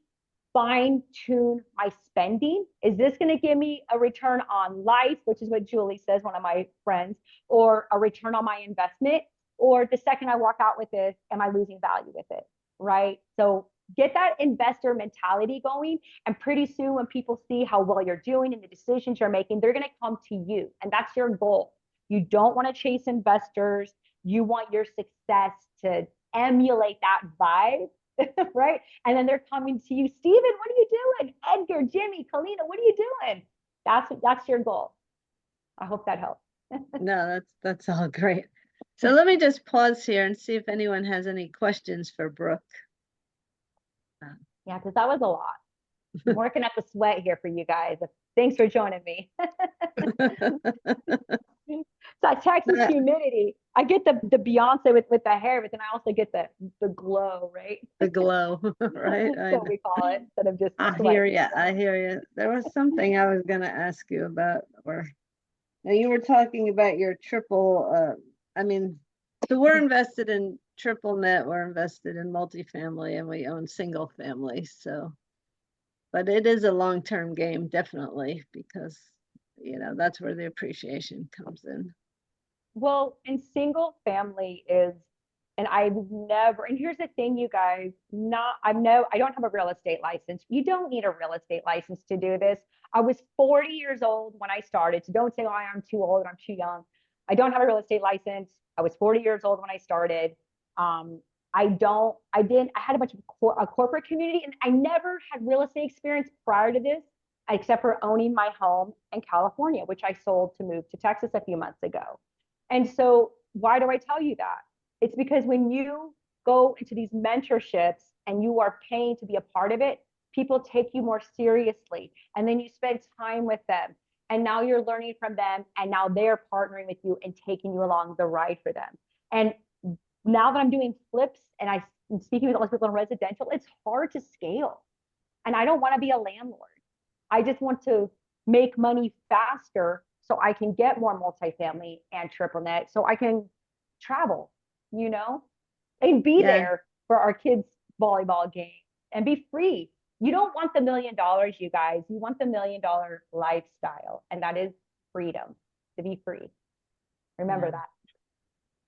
fine tune my spending. Is this going to give me a return on life, which is what Julie says, one of my friends, or a return on my investment? Or the second I walk out with this, am I losing value with it? Right? So get that investor mentality going. And pretty soon, when people see how well you're doing and the decisions you're making, they're going to come to you. And that's your goal. You don't want to chase investors. You want your success to emulate that vibe, right? And then they're coming to you, Steven, what are you doing? Edgar, Jimmy, Kalina, what are you doing? That's your goal. I hope that helps. No, that's all great. So let me just pause here and see if anyone has any questions for Brooke. Yeah, because that was a lot. I'm working up the sweat here for you guys. Thanks for joining me. So Texas humidity. I get the Beyonce with the hair, but then I also get the glow, right? The glow, right? That's what we call it, instead of just I sweat. hear you. I hear you. There was something I was going to ask you about, or now you were talking about your triple. I mean, so we're invested in triple net. We're invested in multifamily, and we own single family. So, but it is a long-term game, definitely, because that's where the appreciation comes in. Well, and single family is, and here's the thing, you guys, I don't have a real estate license. You don't need a real estate license to do this. I was 40 years old when I started. So don't say, oh, I'm too old, I'm too young. I don't have a real estate license. I was 40 years old when I started. I had a bunch of a corporate community, and I never had real estate experience prior to this, except for owning my home in California, which I sold to move to Texas a few months ago. And so why do I tell you that? It's because when you go into these mentorships and you are paying to be a part of it, people take you more seriously. And then you spend time with them. And now you're learning from them. And now they're partnering with you and taking you along the ride for them. And now that I'm doing flips and I'm speaking with all these people in residential, it's hard to scale. And I don't want to be a landlord. I just want to make money faster so I can get more multifamily and triple net, so I can travel, and be there for our kids' volleyball game and be free. You don't want the $1 million, you guys. You want the $1 million lifestyle, and that is freedom, to be free. Remember that.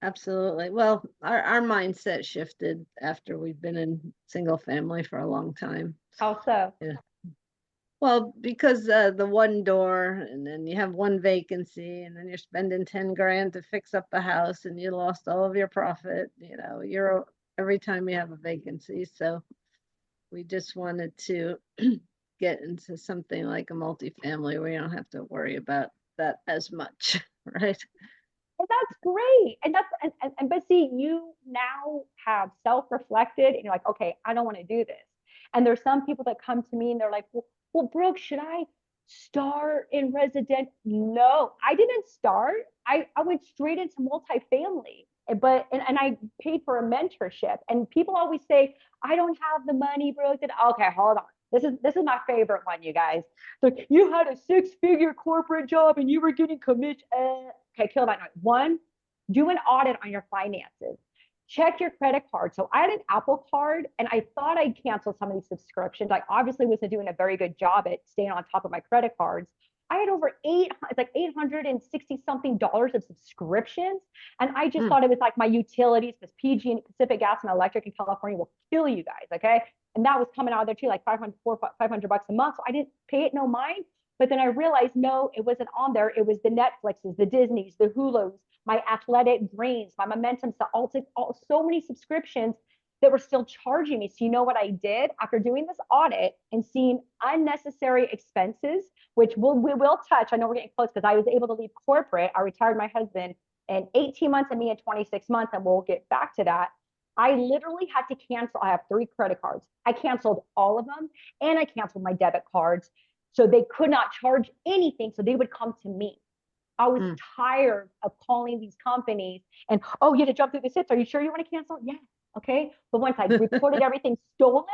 Absolutely. Well, our mindset shifted after we've been in single family for a long time. How so? Yeah. Well, because the one door, and then you have one vacancy, and then you're spending 10 grand to fix up a house, and you lost all of your profit, every time you have a vacancy. So we just wanted to get into something like a multifamily where you don't have to worry about that as much, right? And that's great. And but see, you now have self-reflected, and you're like, okay, I don't want to do this. And there's some people that come to me and they're like, well, Brooke, should I start in resident? No, I didn't start. I went straight into multifamily, but I paid for a mentorship. And people always say, I don't have the money, Brooke. Okay, hold on. This is my favorite one, you guys. Like, you had a 6-figure corporate job and you were getting commission. Okay, kill that note. One, do an audit on your finances. Check your credit card. So I had an Apple card, and I thought I'd canceled some of these subscriptions. I obviously wasn't doing a very good job at staying on top of my credit cards. I had over it's like $860 something of subscriptions. And I just thought it was like my utilities, because PG and Pacific Gas and Electric in California will kill you guys. Okay. And that was coming out of there too, like $500 a month. So I didn't pay it no mind. But then I realized, no, it wasn't on there. It was the Netflixes, the Disneys, the Hulus, my Athletic Greens, my Momentum, so many subscriptions that were still charging me. So you know what I did after doing this audit and seeing unnecessary expenses, which we will touch. I know we're getting close, because I was able to leave corporate. I retired my husband in 18 months and me in 26 months, and we'll get back to that. I literally had to cancel. I have 3 credit cards. I canceled all of them, and I canceled my debit cards. So they could not charge anything. So they would come to me. I was tired of calling these companies and, oh, you had to jump through the steps. Are you sure you want to cancel? Yeah. Okay. But once I reported everything stolen,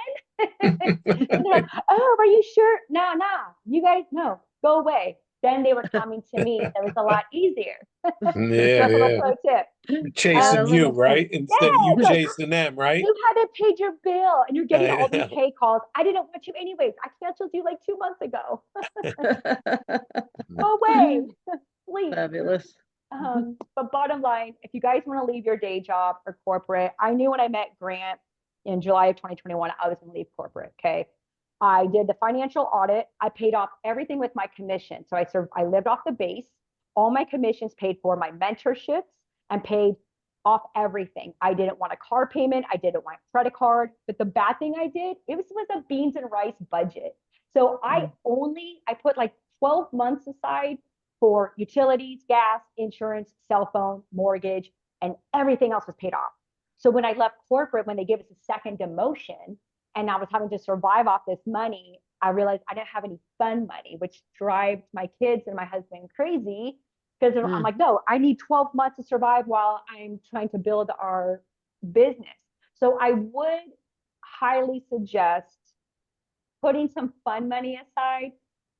and they're like, oh, are you sure? No, you guys, no, go away. Then they were coming to me. It was a lot easier. Yeah, That's a little pro tip. chasing you, right? Instead of you Yes, chasing them, right? you haven't paid your bill and you're getting I all these know. pay calls. I didn't want you anyways. I canceled you like 2 months ago. Go away, please. Fabulous. But bottom line, if you guys want to leave your day job or corporate, I knew when I met Grant in July of 2021, I was going to leave corporate. Okay. I did the financial audit. I paid off everything with my commission. So I lived off the base, all my commissions paid for my mentorships, and paid off everything. I didn't want a car payment. I didn't want a credit card. But the bad thing I did, it was a beans and rice budget. So I put like 12 months aside for utilities, gas, insurance, cell phone, mortgage, and everything else was paid off. So when I left corporate, when they gave us a second demotion and I was having to survive off this money, I realized I didn't have any fun money, which drives my kids and my husband crazy, because I'm like, no, I need 12 months to survive while I'm trying to build our business. So I would highly suggest putting some fun money aside.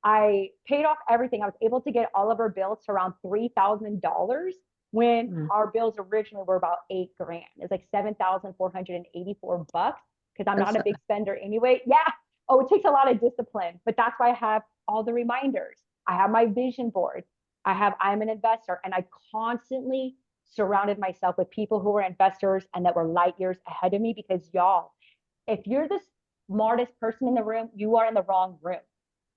I paid off everything. I was able to get all of our bills to around $3,000 when our bills originally were about $8,000. It's like $7,484, because I'm not a big spender anyway. Yeah. Oh, it takes a lot of discipline, but that's why I have all the reminders. I have my vision board. I'm an investor, and I constantly surrounded myself with people who were investors and that were light years ahead of me, because y'all, if you're the smartest person in the room, you are in the wrong room.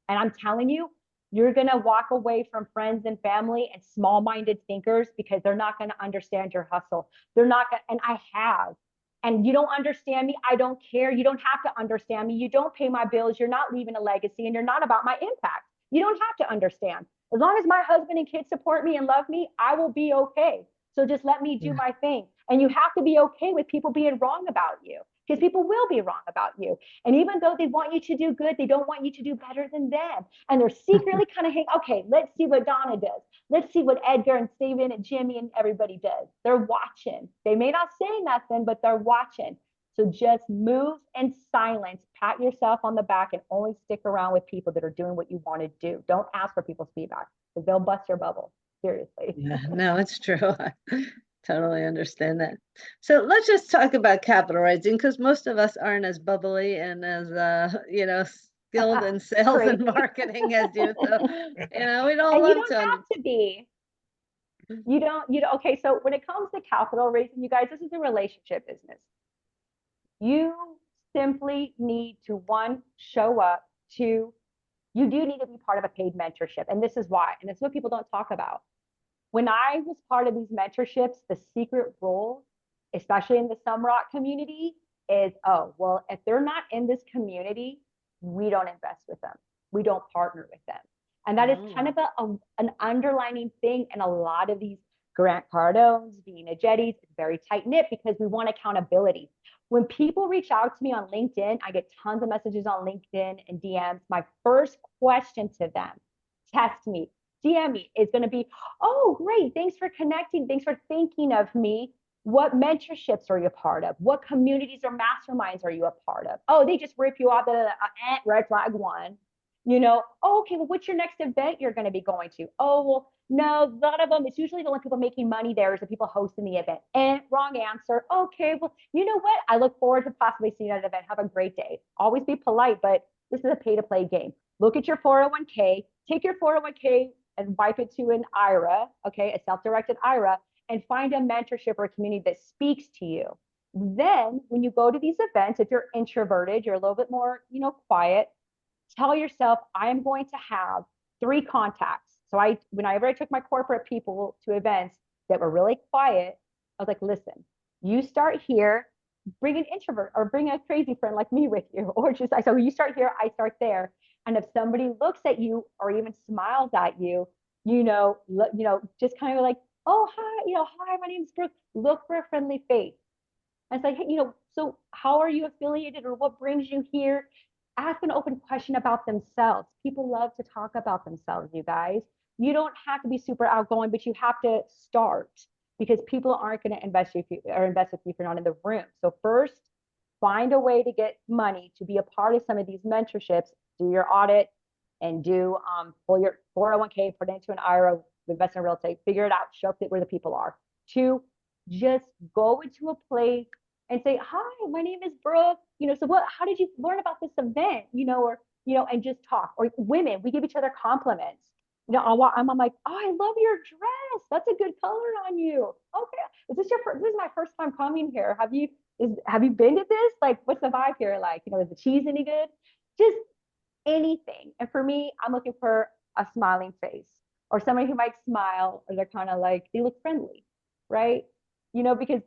And I'm telling you, you're going to walk away from friends and family and small-minded thinkers, because they're not going to understand your hustle. They're not going to, and I have. And you don't understand me, I don't care. You don't have to understand me. You don't pay my bills. You're not leaving a legacy, and you're not about my impact. You don't have to understand. As long as my husband and kids support me and love me, I will be okay. So just let me do my thing. And you have to be okay with people being wrong about you, because people will be wrong about you. And even though they want you to do good, they don't want you to do better than them. And they're secretly kind of okay, let's see what Donna does. Let's see what Edgar and Steven and Jimmy and everybody does. They're watching. They may not say nothing, but they're watching. So just move in silence, pat yourself on the back, and only stick around with people that are doing what you want to do. Don't ask for people's feedback, because they'll bust your bubble. Seriously. Yeah, no, it's true. I totally understand that. So let's just talk about capital raising, because most of us aren't as bubbly and as skilled in sales and marketing as you. So we don't and love you don't have to be. You don't. Okay, so when it comes to capital raising, you guys, this is a relationship business. You simply need to, 1, show up. 2, you do need to be part of a paid mentorship. And this is why, and it's what people don't talk about. When I was part of these mentorships, the secret rule, especially in the Sumrock community, is, oh, well, if they're not in this community, we don't invest with them. We don't partner with them. And that is kind of an underlining thing in a lot of these Grant Cardones, Vina Jetties. It's very tight knit, because we want accountability. When people reach out to me on LinkedIn, I get tons of messages on LinkedIn and DMs. My first question to them, test me, DM me, is going to be, oh, great, thanks for connecting. Thanks for thinking of me. What mentorships are you a part of? What communities or masterminds are you a part of? Oh, they just rip you off at red flag 1. Oh, okay, well, what's your next event you're going to be going to? Oh, well, no, a lot of them, it's usually the only people making money there is the people hosting the event. And wrong answer. Okay, well, you know what? I look forward to possibly seeing you at an event. Have a great day. Always be polite, but this is a pay-to-play game. look at your 401k, take your 401k and wipe it to an IRA, okay, a self-directed IRA, and find a mentorship or a community that speaks to you. Then when you go to these events, if you're introverted, you're a little bit more, quiet, tell yourself, I am going to have 3 contacts. So whenever I took my corporate people to events that were really quiet, I was like, listen, you start here, bring an introvert or bring a crazy friend like me with you, or just, so you start here, I start there. And if somebody looks at you or even smiles at you, just kind of like, oh, hi, hi, my name's Brooke. Look for a friendly face. And it's like, hey, so how are you affiliated or what brings you here? Ask an open question about themselves. People love to talk about themselves, you guys. You don't have to be super outgoing, but you have to start because people aren't going to invest with you if you're not in the room. So first, find a way to get money to be a part of some of these mentorships. Do your audit and pull your 401k, put it into an IRA, invest in real estate, figure it out, show where the people are. 2, just go into a place and say, hi, my name is Brooke. So how did you learn about this event? And just talk. Or women, we give each other compliments. I'm like, oh, I love your dress. That's a good color on you. Okay. This is my first time coming here. Have you been to this? Like, what's the vibe here like? Is the cheese any good? Just anything. And for me, I'm looking for a smiling face or somebody who might smile or they're kind of like, they look friendly, right? Because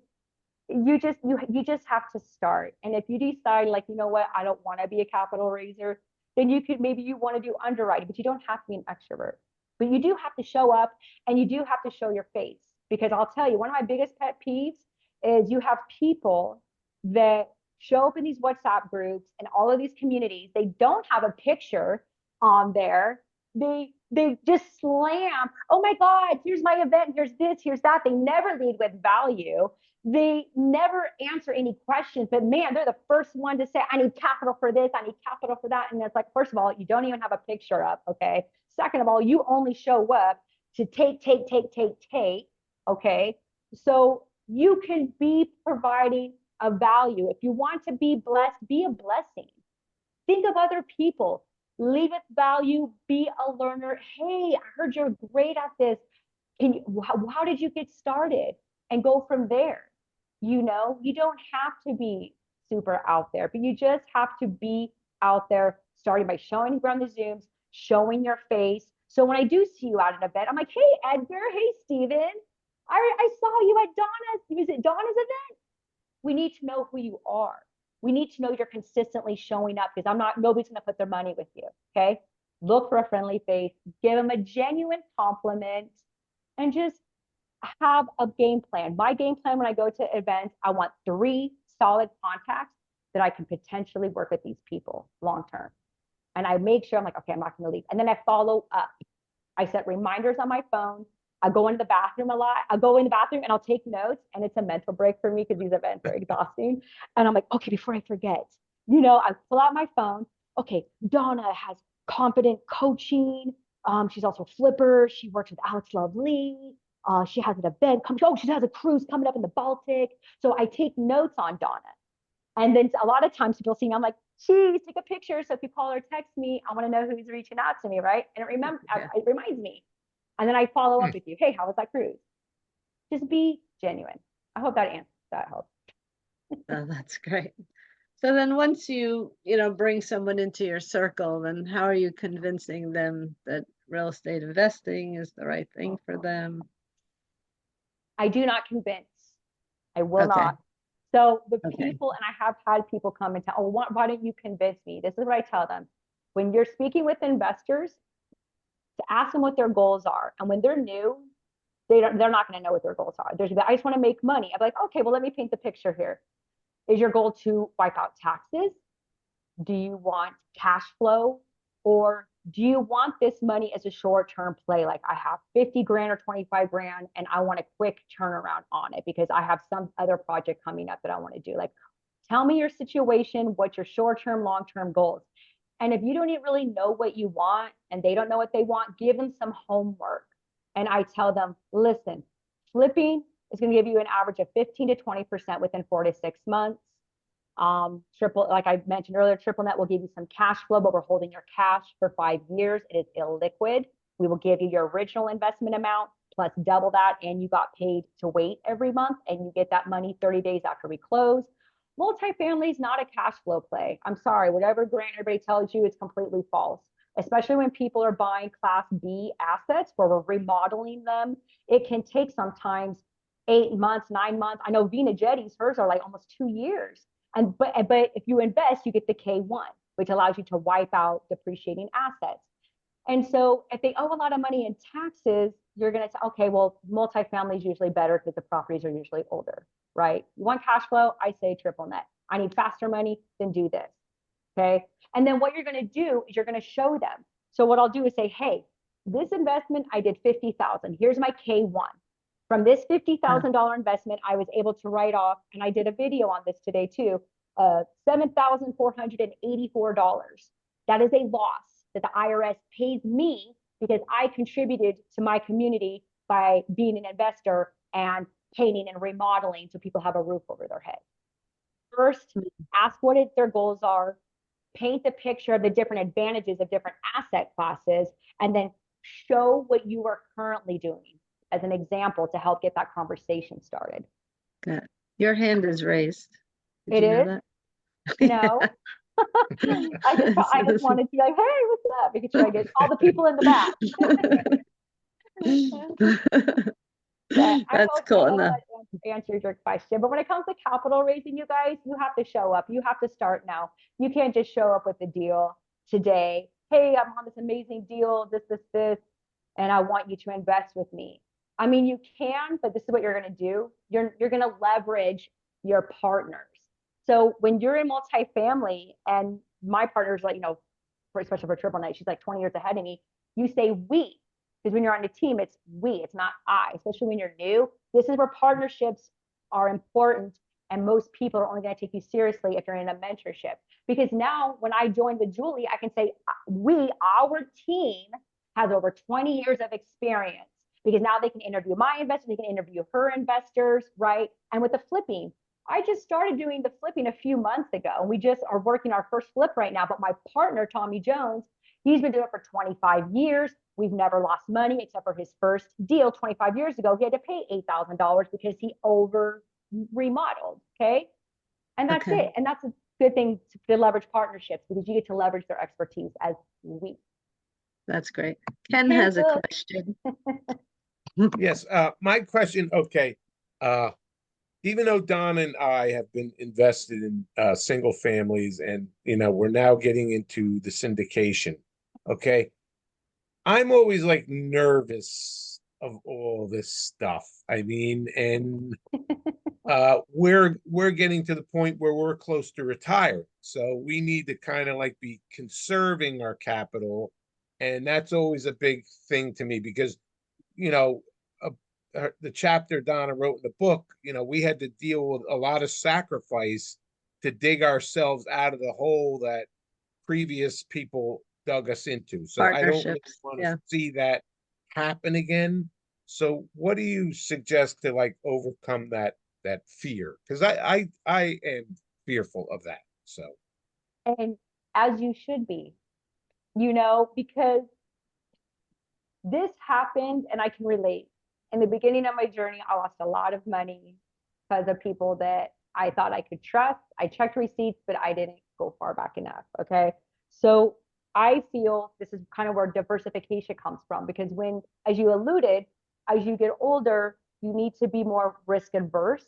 you just have to start. And if you decide like, you know what, I don't want to be a capital raiser, then maybe you want to do underwriting, but you don't have to be an extrovert. But you do have to show up and you do have to show your face. Because I'll tell you, one of my biggest pet peeves is you have people that show up in these WhatsApp groups and all of these communities. They don't have a picture on there. They just slam, oh my God, here's my event, here's this, here's that. They never lead with value. They never answer any questions, but man, they're the first one to say, I need capital for this, I need capital for that. And it's like, first of all, you don't even have a picture up, okay? Second of all, you only show up to take, okay? So you can be providing a value. If you want to be blessed, be a blessing. Think of other people. Leave with value, be a learner. Hey, I heard you're great at this. How did you get started? And go from there. You don't have to be super out there, but you just have to be out there, starting by showing around the Zooms, showing your face. So when I do see you at an event, I'm like, hey, Edgar, hey, Steven, I saw you at Donna's. Was it Donna's event? We need to know who you are. We need to know you're consistently showing up because nobody's going to put their money with you. Okay. Look for a friendly face, give them a genuine compliment, and just have a game plan. My game plan when I go to events, I want 3 solid contacts that I can potentially work with these people long-term. And I make sure I'm like, okay, I'm not going to leave. And then I follow up. I set reminders on my phone. I go into the bathroom a lot. I'll go in the bathroom and I'll take notes, and it's a mental break for me because these events are exhausting. And I'm like, okay, before I forget, I pull out my phone. Okay, Donna has confident coaching. She's also a flipper. She works with Alex Lovely. She has an event coming. Oh, she has a cruise coming up in the Baltic. So I take notes on Donna. And then a lot of times people see me, I'm like, geez, take a picture. So if you call or text me, I want to know who's reaching out to me, right? And it reminds me. And then I follow up with you. Hey, how was that cruise? Just be genuine. I hope that helps. Oh, that's great. So then once you bring someone into your circle, then how are you convincing them that real estate investing is the right thing for them? I do not convince. I will not. So the people, and I have had people come and tell, oh, why don't you convince me? This is what I tell them. When you're speaking with investors, to ask them what their goals are. And when they're new, they're not going to know what their goals are. I just want to make money. I'm like, okay, well, let me paint the picture here. Is your goal to wipe out taxes? Do you want cash flow? Or do you want this money as a short-term play? Like I have 50 grand or 25 grand and I want a quick turnaround on it because I have some other project coming up that I want to do. Like, tell me your situation, what's your short-term, long-term goals? And if you don't even really know what you want and they don't know what they want, give them some homework. And I tell them, listen, flipping is going to give you an average of 15 to 20% within 4 to 6 months. Triple, like I mentioned earlier, triple net will give you some cash flow, but we're holding your cash for 5 years. It is illiquid. We will give you your original investment amount plus double that, and you got paid to wait every month, and you get that money 30 days after we close. Multifamily is not a cash flow play. I'm sorry, whatever grant everybody tells you is completely false, especially when people are buying Class B assets where we're remodeling them. It can take sometimes 8 months, 9 months. I know Vina Jetty's, hers are like almost 2 years. But if you invest, you get the K1, which allows you to wipe out depreciating assets. And so if they owe a lot of money in taxes, you're going to say, okay, well, multifamily is usually better because the properties are usually older, right? You want cash flow? I say triple net. I need faster money, then do this. Okay. And then what you're going to do is you're going to show them. So what I'll do is say, hey, this investment, I did 50,000. Here's my K1. From this $50,000 investment, I was able to write off, and I did a video on this today too, $7,484. That is a loss that the IRS pays me because I contributed to my community by being an investor and painting and remodeling so people have a roof over their head. First, ask what their goals are, paint the picture of the different advantages of different asset classes, and then show what you are currently doing as an example to help get that conversation started. Good. Your hand is raised. It is? No. I just wanted to be like, hey, what's up? Making sure I get all the people in the back. That's cool enough. That answers your question. But when it comes to capital raising, you guys, you have to show up. You have to start now. You can't just show up with the deal today. Hey, I'm on this amazing deal, this, and I want you to invest with me. I mean, you can, but this is what you're going to do. You're going to leverage your partners. So when you're in multifamily and my partner's like, especially for triple net, she's like 20 years ahead of me. You say we, because when you're on a team, it's we, it's not I, especially when you're new. This is where partnerships are important. And most people are only going to take you seriously if you're in a mentorship. Because now when I join with Julie, I can say our team has over 20 years of experience, because now they can interview my investors, they can interview her investors, right? And with the flipping, I just started doing the flipping a few months ago, and we just are working our first flip right now. But my partner, Tommy Jones, he's been doing it for 25 years. We've never lost money except for his first deal 25 years ago. He had to pay $8,000 because he over remodeled. Okay. And that's it. And that's a good thing to leverage partnerships, because you get to leverage their expertise as we. That's great. Ken has a question. Yes, my question, okay. Even though Don and I have been invested in single families, and we're now getting into the syndication, okay, I'm always like nervous of all this stuff. I mean, and we're getting to the point where we're close to retire, so we need to kind of like be conserving our capital, and that's always a big thing to me, because the chapter Donna wrote in the book, we had to deal with a lot of sacrifice to dig ourselves out of the hole that previous people dug us into. So I don't really want to see that happen again. So what do you suggest to like overcome that fear? Because I am fearful of that. So, and as you should be, because this happened, and I can relate. In the beginning of my journey, I lost a lot of money because of people that I thought I could trust. I checked receipts, but I didn't go far back enough. Okay. So I feel this is kind of where diversification comes from, because as you alluded, as you get older, you need to be more risk adverse,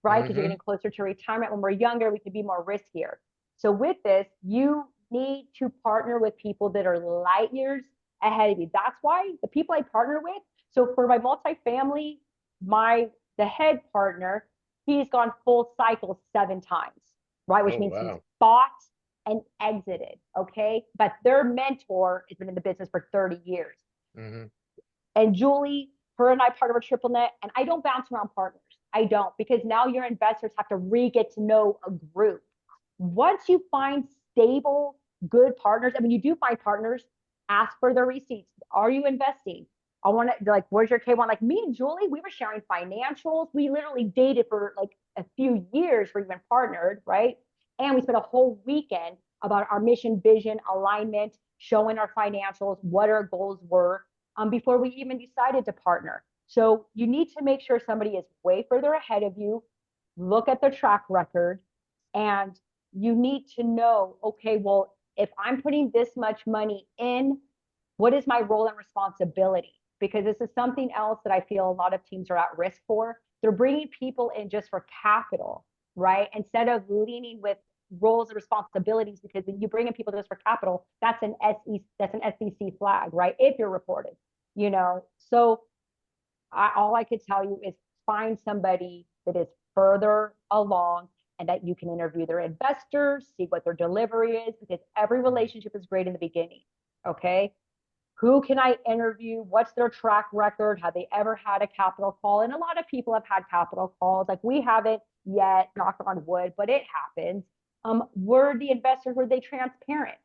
right? Because you're getting closer to retirement. When we're younger, we can be more riskier. So with this, you need to partner with people that are light years ahead of you. That's why the people I partner with. So for my multifamily, the head partner, he's gone full cycle 7 times, right? Which means he's bought and exited, okay? But their mentor has been in the business for 30 years. And Julie, her and I partner with triple net, and I don't bounce around partners. I don't, because now your investors have to get to know a group. Once you find stable, good partners, I mean, you do find partners, ask for their receipts. Are you investing? I want to, like, where's your K1? Like me and Julie, we were sharing financials. We literally dated for like a few years, we even partnered, right? And we spent a whole weekend about our mission, vision, alignment, showing our financials, what our goals were, before we even decided to partner. So you need to make sure somebody is way further ahead of you, look at their track record, and you need to know, okay, well, if I'm putting this much money in, what is my role and responsibility? Because this is something else that I feel a lot of teams are at risk for. They're bringing people in just for capital, right? Instead of leaning with roles and responsibilities, because when you bring in people just for capital, that's an SEC flag, right? If you're reported, you know. So all I could tell you is find somebody that is further along and that you can interview their investors, see what their delivery is, because every relationship is great in the beginning. Okay. Who can I interview? What's their track record? Have they ever had a capital call? And a lot of people have had capital calls. Like we haven't yet, knock on wood, but it happens. Were the investors, were they transparent?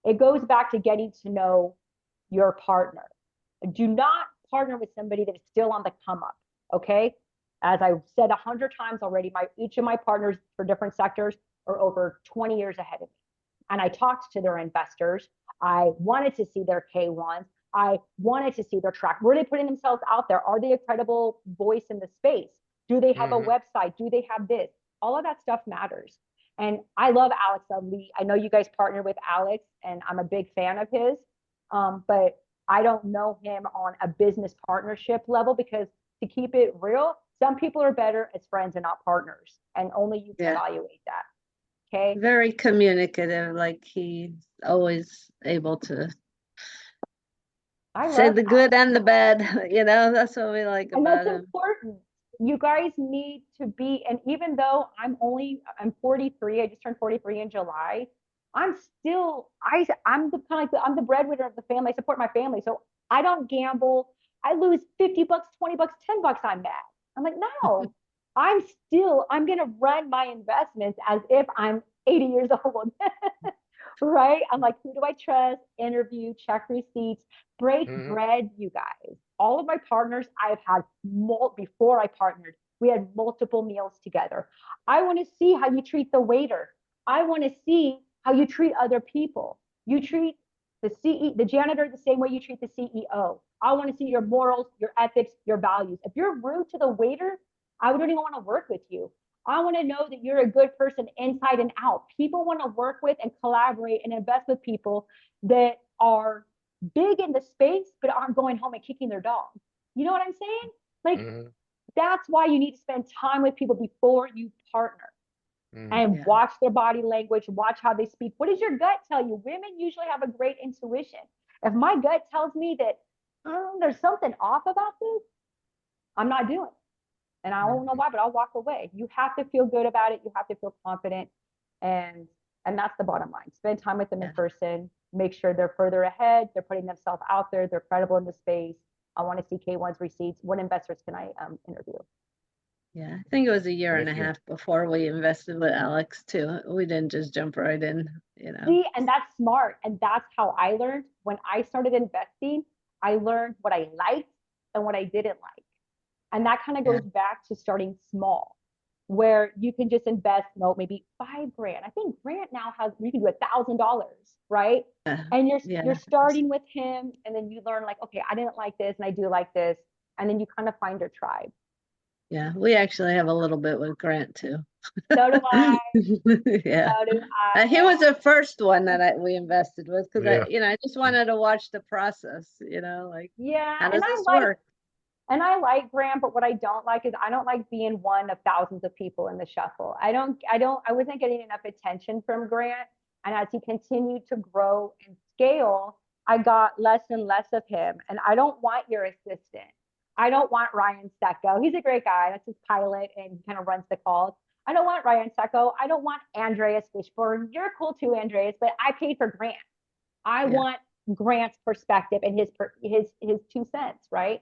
It goes back to getting to know your partner. Do not partner with somebody that is still on the come up. Okay. As I said 100 times already, each of my partners for different sectors are over 20 years ahead of me. And I talked to their investors. I wanted to see their K1s. I wanted to see their track. Were they putting themselves out there? Are they a credible voice in the space? Do they have a website? Do they have this? All of that stuff matters. And I love Alex Lee. I know you guys partner with Alex, and I'm a big fan of his. But I don't know him on a business partnership level, because to keep it real, some people are better as friends and not partners, and only you can evaluate that. Okay. Very communicative, like he's always able to say the good and the bad, you know, that's what we like about him. That's important. You guys need to be, and even though I'm 43, I just turned 43 in July. I'm the kind of like I'm the breadwinner of the family. I support my family. So I don't gamble. I lose $50, $20, $10, I'm mad. I'm like, no, I'm going to run my investments as if I'm 80 years old, right? I'm like, who do I trust? Interview, check receipts, break bread, you guys. All of my partners I've had before I partnered, we had multiple meals together. I want to see how you treat the waiter. I want to see how you treat other people. You treat the janitor the same way you treat the CEO. I want to see your morals, your ethics, your values. If you're rude to the waiter, I don't even want to work with you. I want to know that you're a good person inside and out. People want to work with and collaborate and invest with people that are big in the space, but aren't going home and kicking their dog. You know what I'm saying? Like, that's why you need to spend time with people before you partner. And watch their body language, watch how they speak. What does your gut tell you? Women usually have a great intuition. If my gut tells me that there's something off about this, I'm not doing it. And I don't know why, but I'll walk away. You have to feel good about it. You have to feel confident. And that's the bottom line. Spend time with them in person. Make sure they're further ahead. They're putting themselves out there. They're credible in the space. I want to see K1's receipts. What investors can I interview? Yeah, I think it was a year and a half before we invested with Alex too. We didn't just jump right in, you know. See, and that's smart. And that's how I learned. When I started investing, I learned what I liked and what I didn't like. And that kind of goes back to starting small, where you can just invest, maybe $5,000. I think Grant now you can do $1,000, right? And you're starting with him, and then you learn like, okay, I didn't like this and I do like this. And then you kind of find your tribe. Yeah, we actually have a little bit with Grant too. So do I. Yeah. So do I. He was the first one that we invested with, because I just wanted to watch the process, like, how does this work? And I like Grant, but what I don't like is I don't like being one of thousands of people in the shuffle. I wasn't getting enough attention from Grant. And as he continued to grow and scale, I got less and less of him. And I don't want your assistant. I don't want Ryan Secco. He's a great guy. That's his pilot, and he kind of runs the calls. I don't want Ryan Secco. I don't want Andreas Fishburne. You're cool too, Andreas, but I paid for Grant. I want Grant's perspective and his 2 cents, right?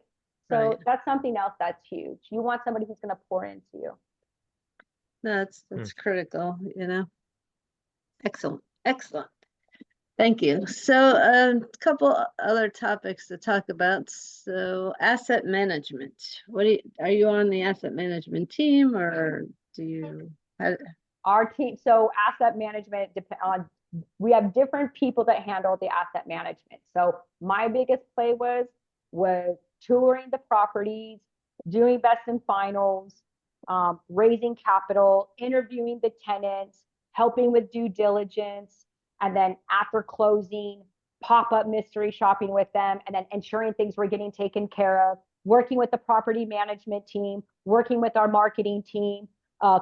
So that's something else that's huge. You want somebody who's going to pour into you. That's critical, Excellent. Thank you. So a couple other topics to talk about. So asset management. Are you on the asset management team, or do you? Our team, so asset management depend on, we have different people that handle the asset management. So my biggest play was touring the properties, doing best and finals, raising capital, interviewing the tenants, helping with due diligence, and then after closing, pop-up mystery shopping with them, and then ensuring things were getting taken care of, working with the property management team, working with our marketing team,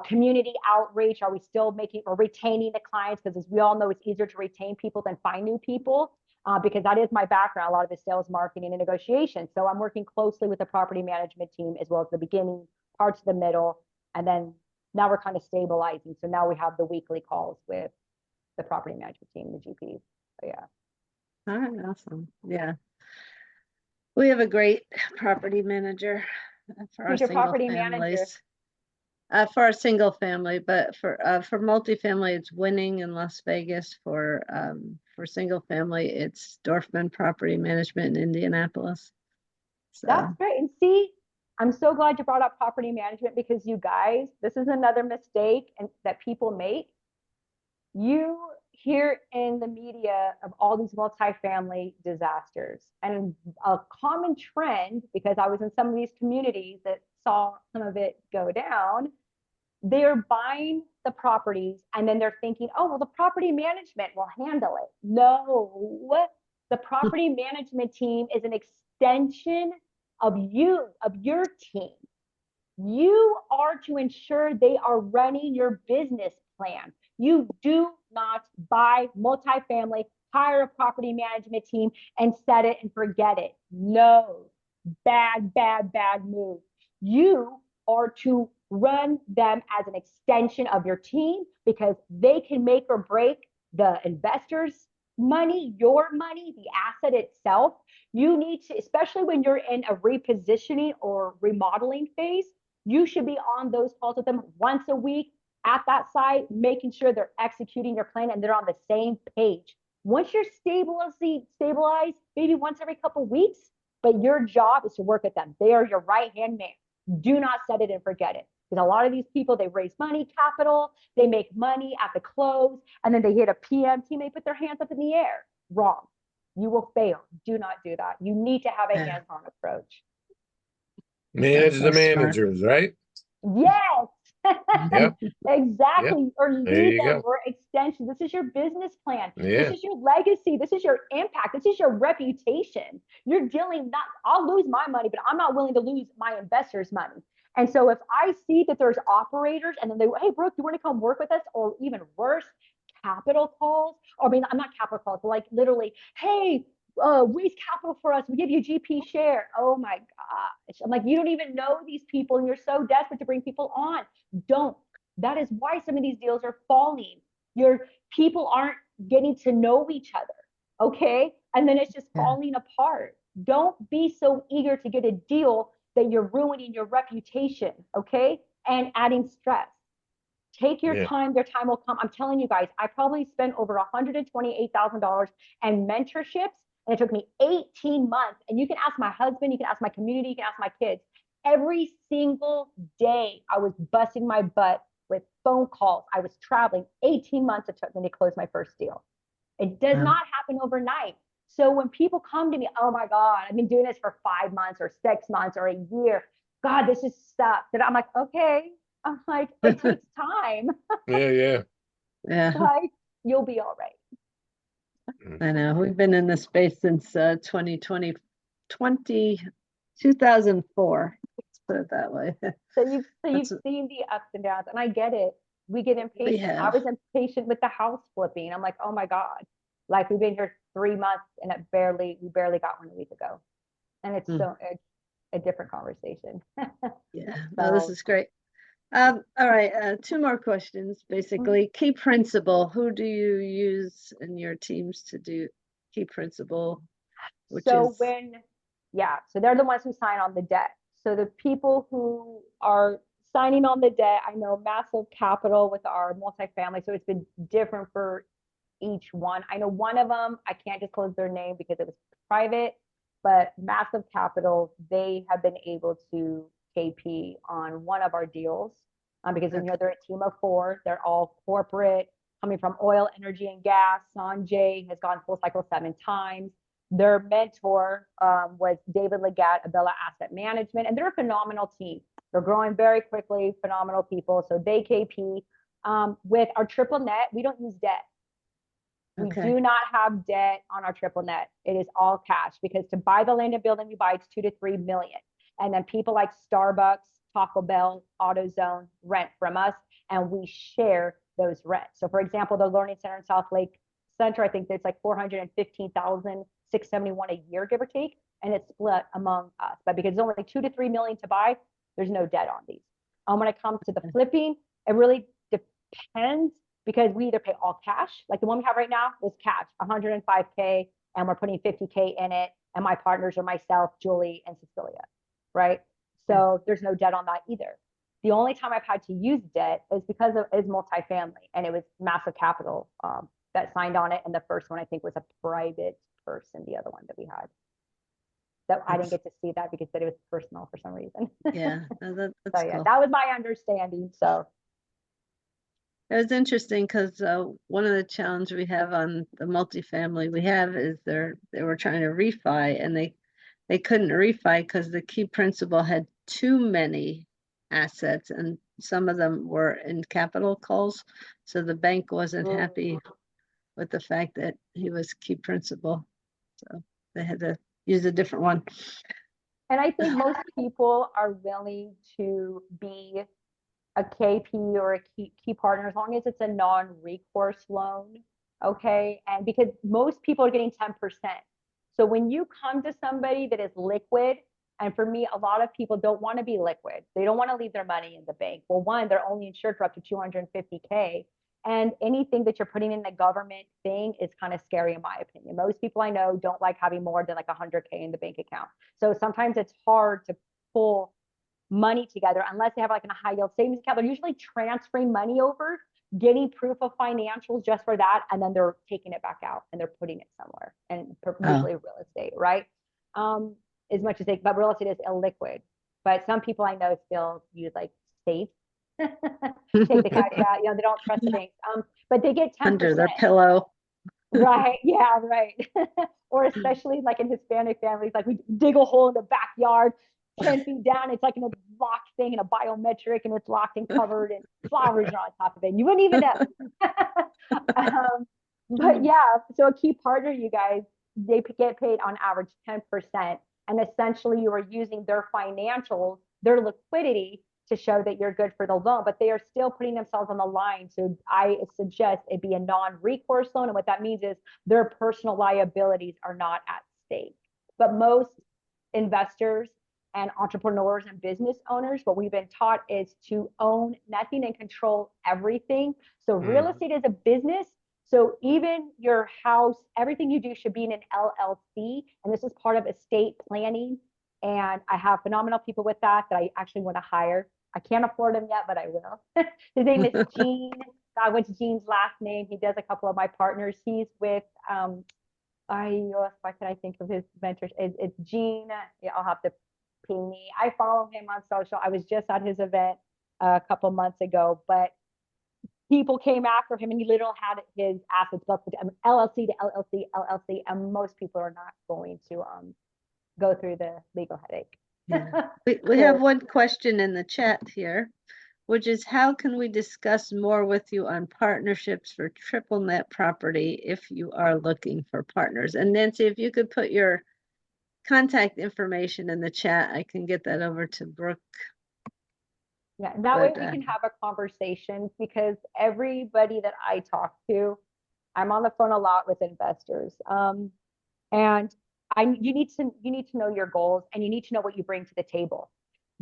community outreach. Are we still making or retaining the clients? Because as we all know, it's easier to retain people than find new people, because that is my background, a lot of the sales, marketing, and negotiation. So I'm working closely with the property management team as well as the beginning, parts of the middle, and then now we're kind of stabilizing. So now we have the weekly calls with the property management team, the GPs. So yeah. All right, awesome. Yeah. We have a great property manager for our Who's your single property manager? families. For our single family, but for multifamily, it's Winning in Las Vegas. For single family, it's Dorfman Property Management in Indianapolis. So That's great. And see, I'm so glad you brought up property management, because you guys, this is another mistake that people make. You hear in the media of all these multifamily disasters, and a common trend, because I was in some of these communities that saw some of it go down, they're buying the properties and then they're thinking, oh, well, the property management will handle it. No, the property management team is an extension of you, of your team. You are to ensure they are running your business plan. You do not buy multifamily, hire a property management team and set it and forget it. No, bad, bad, bad move. You are to run them as an extension of your team, because they can make or break the investors' money, your money, the asset itself. You need to, especially when you're in a repositioning or remodeling phase, you should be on those calls with them once a week at that site, making sure they're executing your plan and they're on the same page. Once you're stabilized, maybe once every couple of weeks, but your job is to work with them. They are your right-hand man. Do not set it and forget it. Because a lot of these people, they raise money, capital, they make money at the close, and then they hit a PM team, they put their hands up in the air. Wrong. You will fail. Do not do that. You need to have a hands-on approach. Manage the so smart. managers, right? Yes. Yep. Exactly. Yep. Or There lead you them go. or extension. This is your business plan. Yeah. This is your legacy. This is your impact. This is your reputation. You're dealing not, I'll lose my money, but I'm not willing to lose my investors' money. And so if I see that there's operators and then they, hey, Brooke, you want to come work with us? Or even worse, capital calls. Or I mean, I'm not capital calls, but like literally, hey, raise capital for us. We give you GP share. Oh my gosh. I'm like, you don't even know these people and you're so desperate to bring people on. Don't. That is why some of these deals are falling. Your people aren't getting to know each other. Okay. And then it's just falling apart. Don't be so eager to get a deal that you're ruining your reputation. Okay. And adding stress. Take your time. Their time will come. I'm telling you guys, I probably spent over $128,000 in mentorships, and it took me 18 months. And you can ask my husband, you can ask my community, you can ask my kids. Every single day, I was busting my butt with phone calls. I was traveling. 18 months it took me to close my first deal. It does not happen overnight. So when people come to me, oh my God, I've been doing this for 5 months or 6 months or a year. God, this is stuff. And I'm like, okay. I'm like, it takes time. Yeah. Like, you'll be all right. I know. We've been in this space since 2004. Let's put it that way. So you've seen the ups and downs, and I get it. We get impatient. I was impatient with the house flipping. I'm like, oh my God. Like, we've been here 3 months and we barely got one a week ago. And it's it's a different conversation. Yeah, no, this is great. All right, 2 more questions. Basically, key principle. Who do you use in your teams to do key principle? So they're the ones who sign on the debt. So the people who are signing on the debt, I know massive capital with our multifamily. So it's been different for each one. I know one of them, I can't disclose their name because it was private, but massive capital, they have been able to KP on one of our deals. because you know Okay. they're a team of 4. They're all corporate, coming from oil, energy, and gas. Sanjay has gone full cycle 7 times. Their mentor was David Legat, Abella Asset Management, and they're a phenomenal team. They're growing very quickly, phenomenal people. So they KP. With our triple net, we don't use debt. We Okay. do not have debt on our triple net. It is all cash, because to buy the land and building we buy, it's 2 to 3 million. And then people like Starbucks, Taco Bell, AutoZone rent from us, and we share those rents. So for example, the Learning Center in South Lake Center, I think it's like 415,671 a year, give or take, and it's split among us. But because it's only 2 to 3 million to buy, there's no debt on these. When it comes to the flipping, it really depends, because we either pay all cash, like the one we have right now is cash, 105K, and we're putting 50K in it. And my partners are myself, Julie, and Cecilia, right? So there's no debt on that either. The only time I've had to use debt is because is multifamily, and it was massive capital that signed on it. And the first one I think was a private person, the other one that we had. That I didn't get to see that because it was personal for some reason. Yeah, that's So yeah, cool. that was my understanding. So It was interesting because one of the challenges we have on the multifamily we have is they were trying to refi, and they couldn't refi because the key principal had too many assets, and some of them were in capital calls. So the bank wasn't happy with the fact that he was key principal. So they had to use a different one. And I think most people are willing to be a KP or a key partner as long as it's a non-recourse loan. Okay. And because most people are getting 10%. So when you come to somebody that is liquid, and for me, a lot of people don't want to be liquid. They don't want to leave their money in the bank. Well, one, they're only insured for up to 250K. And anything that you're putting in the government thing is kind of scary, in my opinion. Most people I know don't like having more than like 100K in the bank account. So sometimes it's hard to pull money together unless they have like a high yield savings account. They're usually transferring money over, getting proof of financials just for that, and then they're taking it back out and they're putting it somewhere, and usually real estate, right? As much as but real estate is illiquid. But some people I know still use like safe. Take the cash out, they don't trust the banks. But they get 10%. Under their pillow. Right. Yeah, right. Or especially like in Hispanic families, like we dig a hole in the backyard, 10 feet down. It's like in a locked thing and a biometric, and it's locked and covered, and flowers are on top of it. You wouldn't even know. But yeah, so a key partner, you guys, they get paid on average 10%. And essentially you are using their financials, their liquidity, to show that you're good for the loan, but they are still putting themselves on the line. So I suggest it be a non-recourse loan. And what that means is their personal liabilities are not at stake. But most investors and entrepreneurs and business owners, what we've been taught is to own nothing and control everything. So real estate is a business. So even your house, everything you do should be in an LLC. And this is part of estate planning. And I have phenomenal people with that I actually want to hire. I can't afford him yet, but I will. His name is Gene. I went to Gene's last name. He does a couple of my partners. He's with, why can I think of his mentors? It's Gene. Yeah, I'll have to ping me. I follow him on social. I was just at his event a couple months ago, but people came after him and he literally had his assets built to LLC to LLC, LLC, and most people are not going to go through the legal headache. Yeah. We have one question in the chat here, which is how can we discuss more with you on partnerships for triple net property if you are looking for partners? And Nancy, if you could put your contact information in the chat, I can get that over to Brooke. Yeah, that way we can have a conversation, because everybody that I talk to, I'm on the phone a lot with investors. And you need to know your goals, and you need to know what you bring to the table.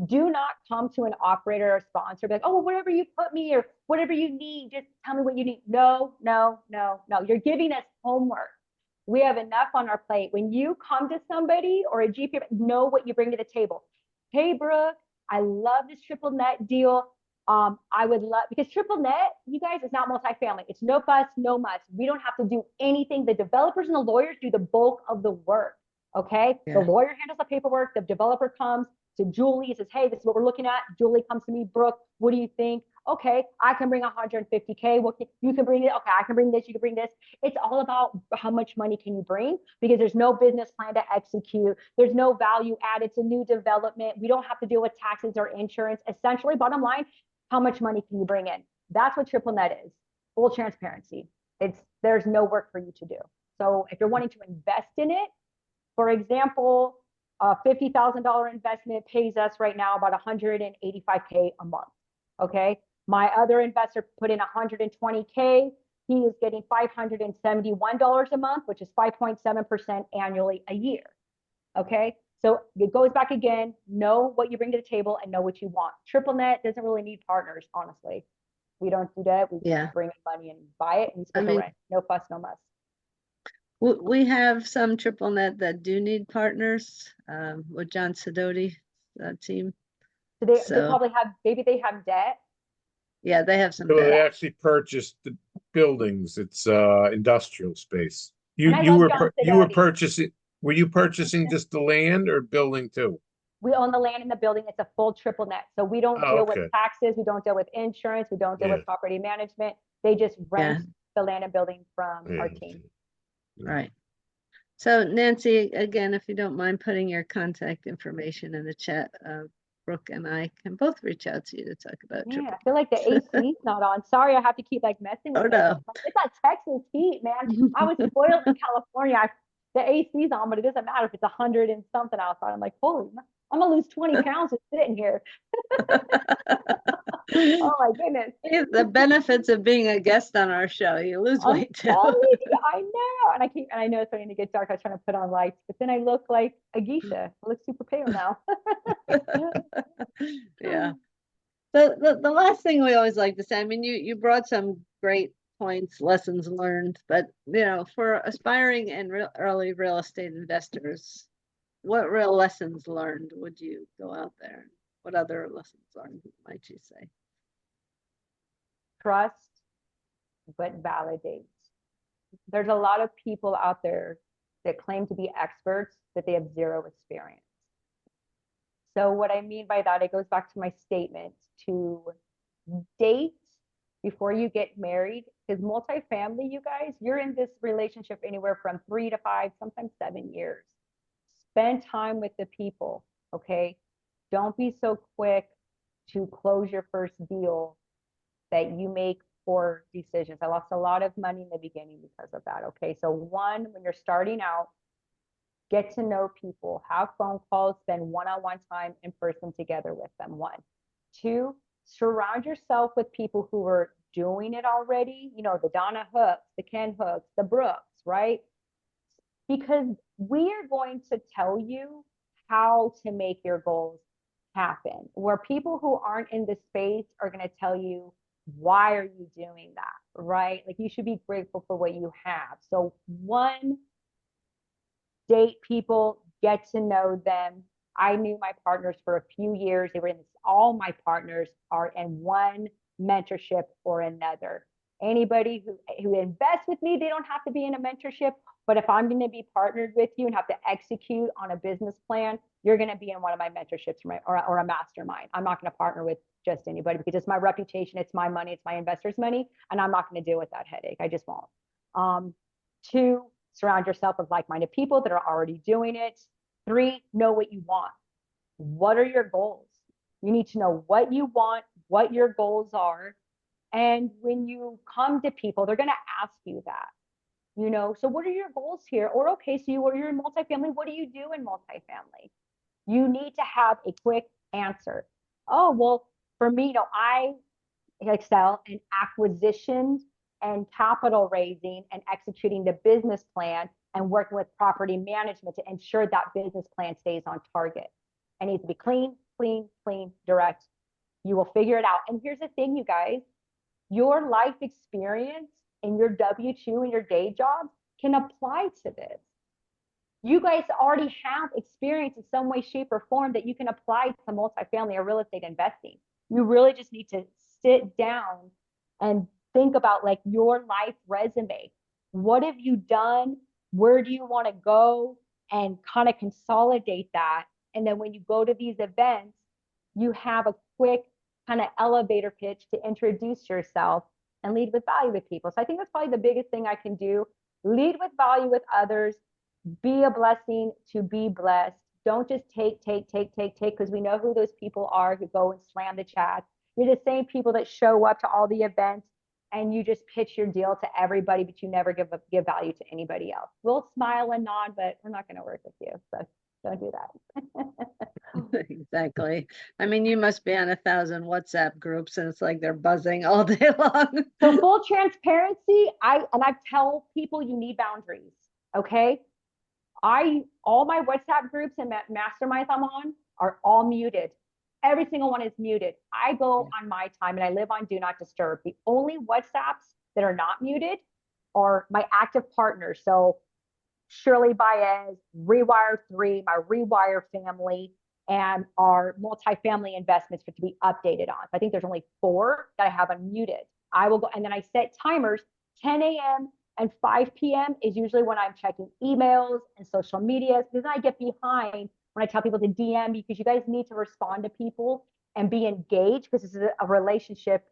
Do not come to an operator or sponsor, be like, oh, whatever you put me or whatever you need, just tell me what you need. No. You're giving us homework. We have enough on our plate. When you come to somebody or a GP, know what you bring to the table. Hey, Brooke, I love this triple net deal. I would love, because triple net, you guys, is not multifamily. It's no fuss, no muss. We don't have to do anything. The developers and the lawyers do the bulk of the work. Okay. Yeah. The lawyer handles the paperwork. The developer comes to Julie, says, hey, this is what we're looking at. Julie comes to me, Brooke, what do you think? Okay, I can bring 150K. Well, you can bring it. Okay, I can bring this. You can bring this. It's all about how much money can you bring, because there's no business plan to execute. There's no value add. It's a new development. We don't have to deal with taxes or insurance. Essentially, bottom line, how much money can you bring in? That's what triple net is. Full transparency. There's no work for you to do. So if you're wanting to invest in it, for example, a $50,000 investment pays us right now about 185K a month. Okay. My other investor put in 120K. He is getting $571 a month, which is 5.7% annually a year. Okay. So it goes back again, know what you bring to the table and know what you want. Triple net doesn't really need partners, honestly. We don't do that. We just bring in money and buy it and split the rent. No fuss, no muss. We have some triple net that do need partners with John Sidoti team. So they probably have, maybe they have debt. Yeah, they have some So they debt. actually purchased the buildings. It's industrial space. You were purchasing, were you purchasing just the land or building too? We own the land in the building. It's a full triple net. So we don't deal with taxes. We don't deal with insurance. We don't deal with property management. They just rent the land and building from our team. Right. So Nancy, again, if you don't mind putting your contact information in the chat, Brooke and I can both reach out to you to talk about triple. I feel like the AC's not on. Sorry, I have to keep like messing with it. No. It's that Texas heat, man. I was spoiled in California. The AC's on, but it doesn't matter if it's 100 and something outside. I'm like, holy, I'm gonna lose 20 pounds just sitting here. Oh my goodness. The benefits of being a guest on our show, you lose weight too. I know. And I know it's starting to get dark. I was trying to put on lights, but then I look like a geisha. I look super pale now. Yeah. So the last thing we always like to say, I mean, you brought some great points, lessons learned, but for aspiring and early real estate investors, what real lessons learned would you go out there? What other lessons learned might you say? Trust, but validate. There's a lot of people out there that claim to be experts, but they have zero experience. So what I mean by that, it goes back to my statement to date before you get married, because multifamily, you guys, you're in this relationship anywhere from 3 to 5, sometimes 7 years. Spend time with the people, okay? Don't be so quick to close your first deal that you make poor decisions. I lost a lot of money in the beginning because of that, okay? So one, when you're starting out, get to know people, have phone calls, spend one-on-one time in person together with them, 1. 2, surround yourself with people who are doing it already, the Donna Hooks, the Ken Hooks, the Brooks, right? Because we are going to tell you how to make your goals happen, where people who aren't in the space are going to tell you, why are you doing that, right? Like, you should be grateful for what you have. So 1, date people, get to know them. I knew my partners for a few years. They were in this, all my partners are in one mentorship or another. Anybody who invests with me, they don't have to be in a mentorship, but if I'm going to be partnered with you and have to execute on a business plan, you're going to be in one of my mentorships or a mastermind. I'm not going to partner with just anybody because it's my reputation, it's my money, it's my investors' money, and I'm not going to deal with that headache. I just won't. 2, surround yourself with like-minded people that are already doing it. 3, know what you want. What are your goals? You need to know what you want, what your goals are. And when you come to people, they're going to ask you that, so what are your goals here? Or, okay, so you're in multifamily. What do you do in multifamily? You need to have a quick answer. Oh, well, for me, I excel in acquisitions and capital raising and executing the business plan and working with property management to ensure that business plan stays on target. It needs to be clean, direct. You will figure it out. And here's the thing, you guys, your life experience in your W-2 and your day job can apply to this. You guys already have experience in some way, shape, or form that you can apply to multifamily or real estate investing. You really just need to sit down and think about like your life resume. What have you done? Where do you want to go? And kind of consolidate that. And then when you go to these events, you have a quick kind of elevator pitch to introduce yourself and lead with value with people. So I think that's probably the biggest thing I can do. Lead with value with others, be a blessing to be blessed. Don't just take, because we know who those people are who go and slam the chat. You're the same people that show up to all the events and you just pitch your deal to everybody, but you never give value to anybody else. We'll smile and nod, but we're not going to work with you. So don't do that. Exactly. I mean, you must be on 1,000 WhatsApp groups and it's like they're buzzing all day long. So full transparency, I tell people you need boundaries. Okay. All my WhatsApp groups and masterminds I'm on are all muted. Every single one is muted. I go on my time and I live on Do Not Disturb. The only WhatsApps that are not muted are my active partners. So Shirley Baez, Rewire 3, my Rewire family, and our multifamily investments to be updated on. So I think there's only 4 that I have unmuted. I will go, and then I set timers. 10 a.m. and 5 p.m. is usually when I'm checking emails and social media, because I get behind when I tell people to DM, because you guys need to respond to people and be engaged, because this is a relationship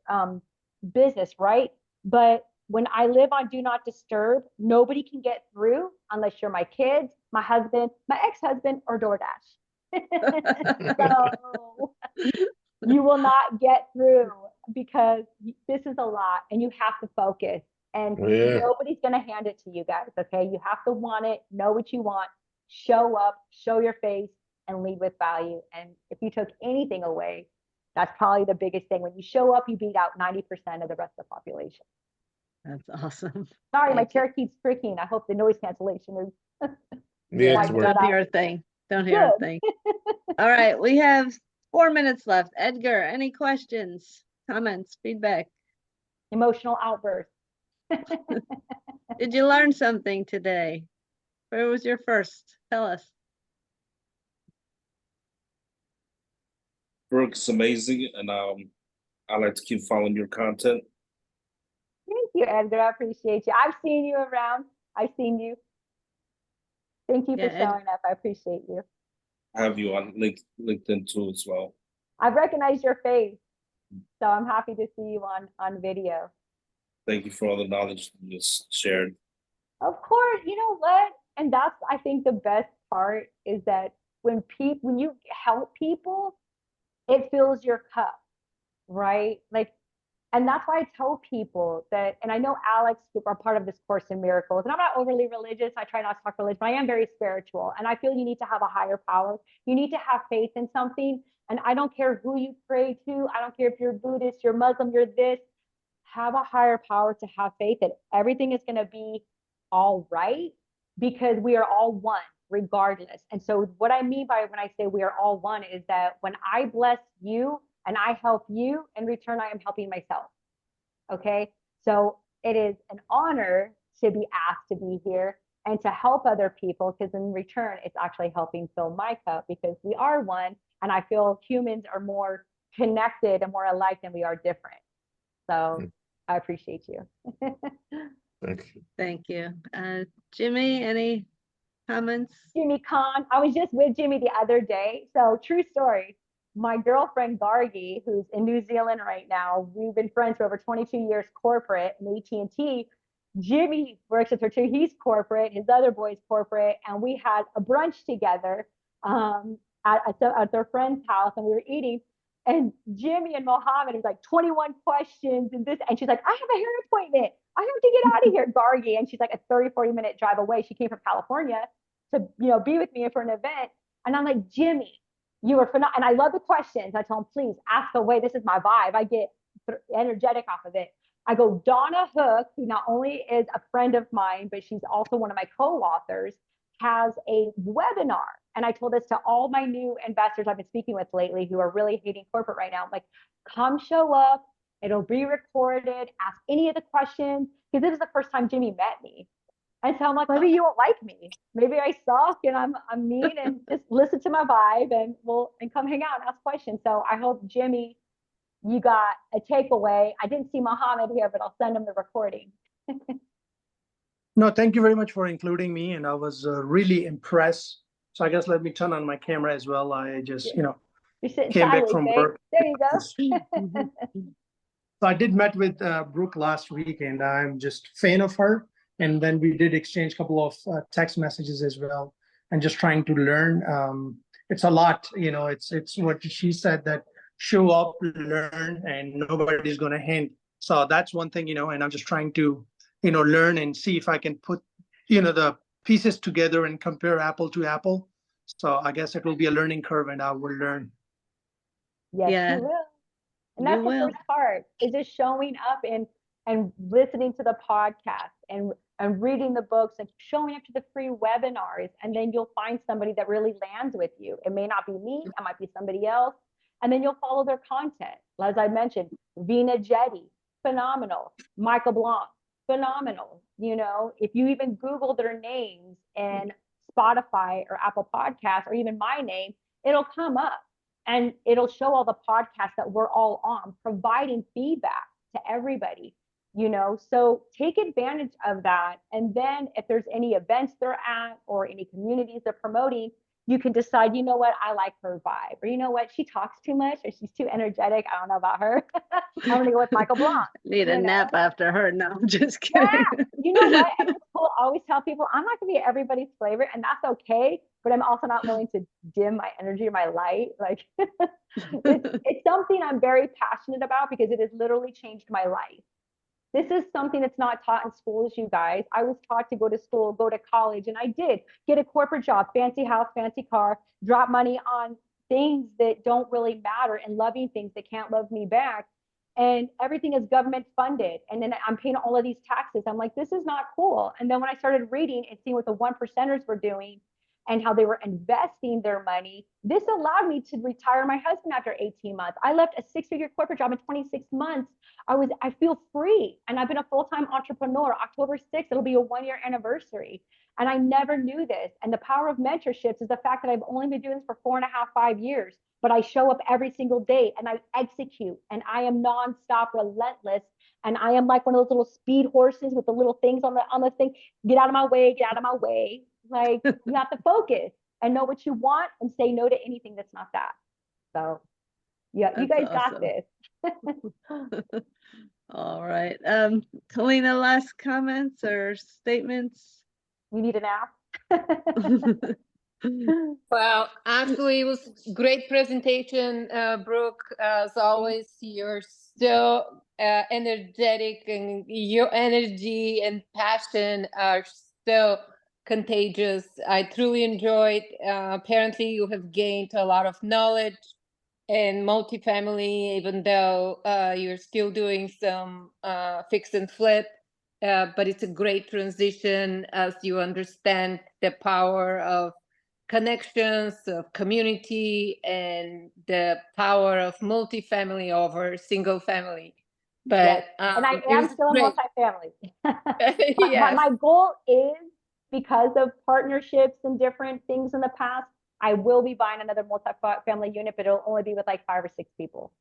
business, right? But when I live on Do Not Disturb, nobody can get through unless you're my kids, my husband, my ex-husband, or DoorDash. So you will not get through, because this is a lot and you have to focus, and nobody's going to hand it to you guys. Okay. You have to want it, know what you want, show up, show your face, and lead with value. And if you took anything away, that's probably the biggest thing. When you show up, you beat out 90% of the rest of the population. That's awesome. Sorry, my chair keeps creaking. I hope the noise cancellation is. Yeah, it's Don't hear a thing. Don't hear a thing. All right. We have 4 minutes left. Edgar, any questions, comments, feedback? Emotional outburst. Did you learn something today? Where was your first? Tell us. Brooke's amazing, and I like to keep following your content. Thank you, Edgar. I appreciate you. I've seen you around. I've seen you. Thank you for showing up. I appreciate you. I have you on LinkedIn too as well. I've recognized your face, so I'm happy to see you on video. Thank you for all the knowledge you just shared. Of course, you know what? And that's, I think, the best part is that when you help people, it fills your cup, right? Like, and that's why I tell people that, and I know Alex are part of this Course in Miracles, and I'm not overly religious. I try not to talk religion, but I am very spiritual. And I feel you need to have a higher power. You need to have faith in something. And I don't care who you pray to. I don't care if you're Buddhist, you're Muslim, you're this. Have a higher power to have faith that everything is going to be all right, because we are all one regardless. And so what I mean by when I say we are all one is that when I bless you and I help you, in return, I am helping myself. Okay. So it is an honor to be asked to be here and to help other people, because in return, it's actually helping fill my cup, because we are one. And I feel humans are more connected and more alike than we are different. So I appreciate you. Thank you. Jimmy, any comments? Jimmy Khan. I was just with Jimmy the other day. So true story. My girlfriend Gargi, who's in New Zealand right now, we've been friends for over 22 years, corporate and AT&T. Jimmy works with her too. He's corporate. His other boy's corporate. And we had a brunch together at their friend's house, and we were eating. And Jimmy and Mohammed was like 21 questions and this. And she's like, I have a hair appointment. I have to get out of here, Gargi. And she's like a 30-40 minute drive away. She came from California to, be with me for an event. And I'm like, Jimmy, you are phenomenal. And I love the questions. I tell him, please ask away. This is my vibe. I get energetic off of it. I go, Donna Hook, who not only is a friend of mine, but she's also one of my co-authors, has a webinar. And I told this to all my new investors I've been speaking with lately who are really hating corporate right now. I'm like, come show up. It'll be recorded. Ask any of the questions. Because this is the first time Jimmy met me. And so I'm like, maybe you won't like me. Maybe I suck and I'm mean, and just listen to my vibe and come hang out and ask questions. So I hope, Jimmy, you got a takeaway. I didn't see Mohammed here, but I'll send him the recording. No, thank you very much for including me. And I was really impressed. So I guess let me turn on my camera as well. I just, You're sitting Came back sideways, from babe. work. There you go. So I did met with Brooke last week, and I'm just fan of her. And then we did exchange a couple of text messages as well, and just trying to learn. It's a lot, it's what she said, that show up, learn, and nobody's going to hint. So that's one thing, and I'm just trying to, learn and see if I can put, the pieces together and compare apple to apple. So I guess it will be a learning curve, and I will learn. Yes, Yeah, you will. And you that's the will. first part, is just showing up and listening to the podcast and reading the books and showing up to the free webinars. And then you'll find somebody that really lands with you. It may not be me, it might be somebody else. And then you'll follow their content. As I mentioned, Vina Jetty, phenomenal. Michael Blanc, phenomenal. If you even Google their names in Spotify or Apple Podcasts, or even my name, it'll come up. And it'll show all the podcasts that we're all on, providing feedback to everybody, so take advantage of that. And then if there's any events they're at or any communities they're promoting, you can decide, you know what, I like her vibe, or you know what, she talks too much, or she's too energetic, I don't know about her. I'm gonna go with Michael Blanc. Need a nap after her. No, I'm just Yeah, kidding. you know what? And it's cool. I always tell people I'm not gonna be everybody's flavor, and that's okay. But I'm also not willing to dim my energy or my light. Like it's something I'm very passionate about, because it has literally changed my life. This is something that's not taught in schools, you guys. I was taught to go to school, go to college, and I did get a corporate job, fancy house, fancy car, drop money on things that don't really matter, and loving things that can't love me back. And everything is government funded. And then I'm paying all of these taxes. I'm like, this is not cool. And then when I started reading and seeing what the 1%ers were doing and how they were investing their money, this allowed me to retire my husband after 18 months. I left a 6-figure corporate job in 26 months. I feel free. And I've been a full-time entrepreneur. October 6th, it'll be a 1-year anniversary. And I never knew this. And the power of mentorships is the fact that I've only been doing this for 4.5, 5 years, but I show up every single day and I execute, and I am nonstop, relentless. And I am like one of those little speed horses with the little things on the thing. Get out of my way, get out of my way. Like, you have to focus and know what you want and say no to anything that's not that. So yeah, you That's guys got awesome. this. All right. Kalina, last comments or statements? You need a nap? Well, actually, it was great presentation, Brooke. As always, you're so energetic, and your energy and passion are so contagious. I truly enjoyed. Apparently, you have gained a lot of knowledge in multifamily, even though you're still doing some fix and flip. But it's a great transition as you understand the power of connections, of community, and the power of multifamily over single family. But Yes. And I it am was still a great. multifamily. But Yes. my goal is, because of partnerships and different things in the past, I will be buying another multifamily unit, but it'll only be with like 5 or 6 people.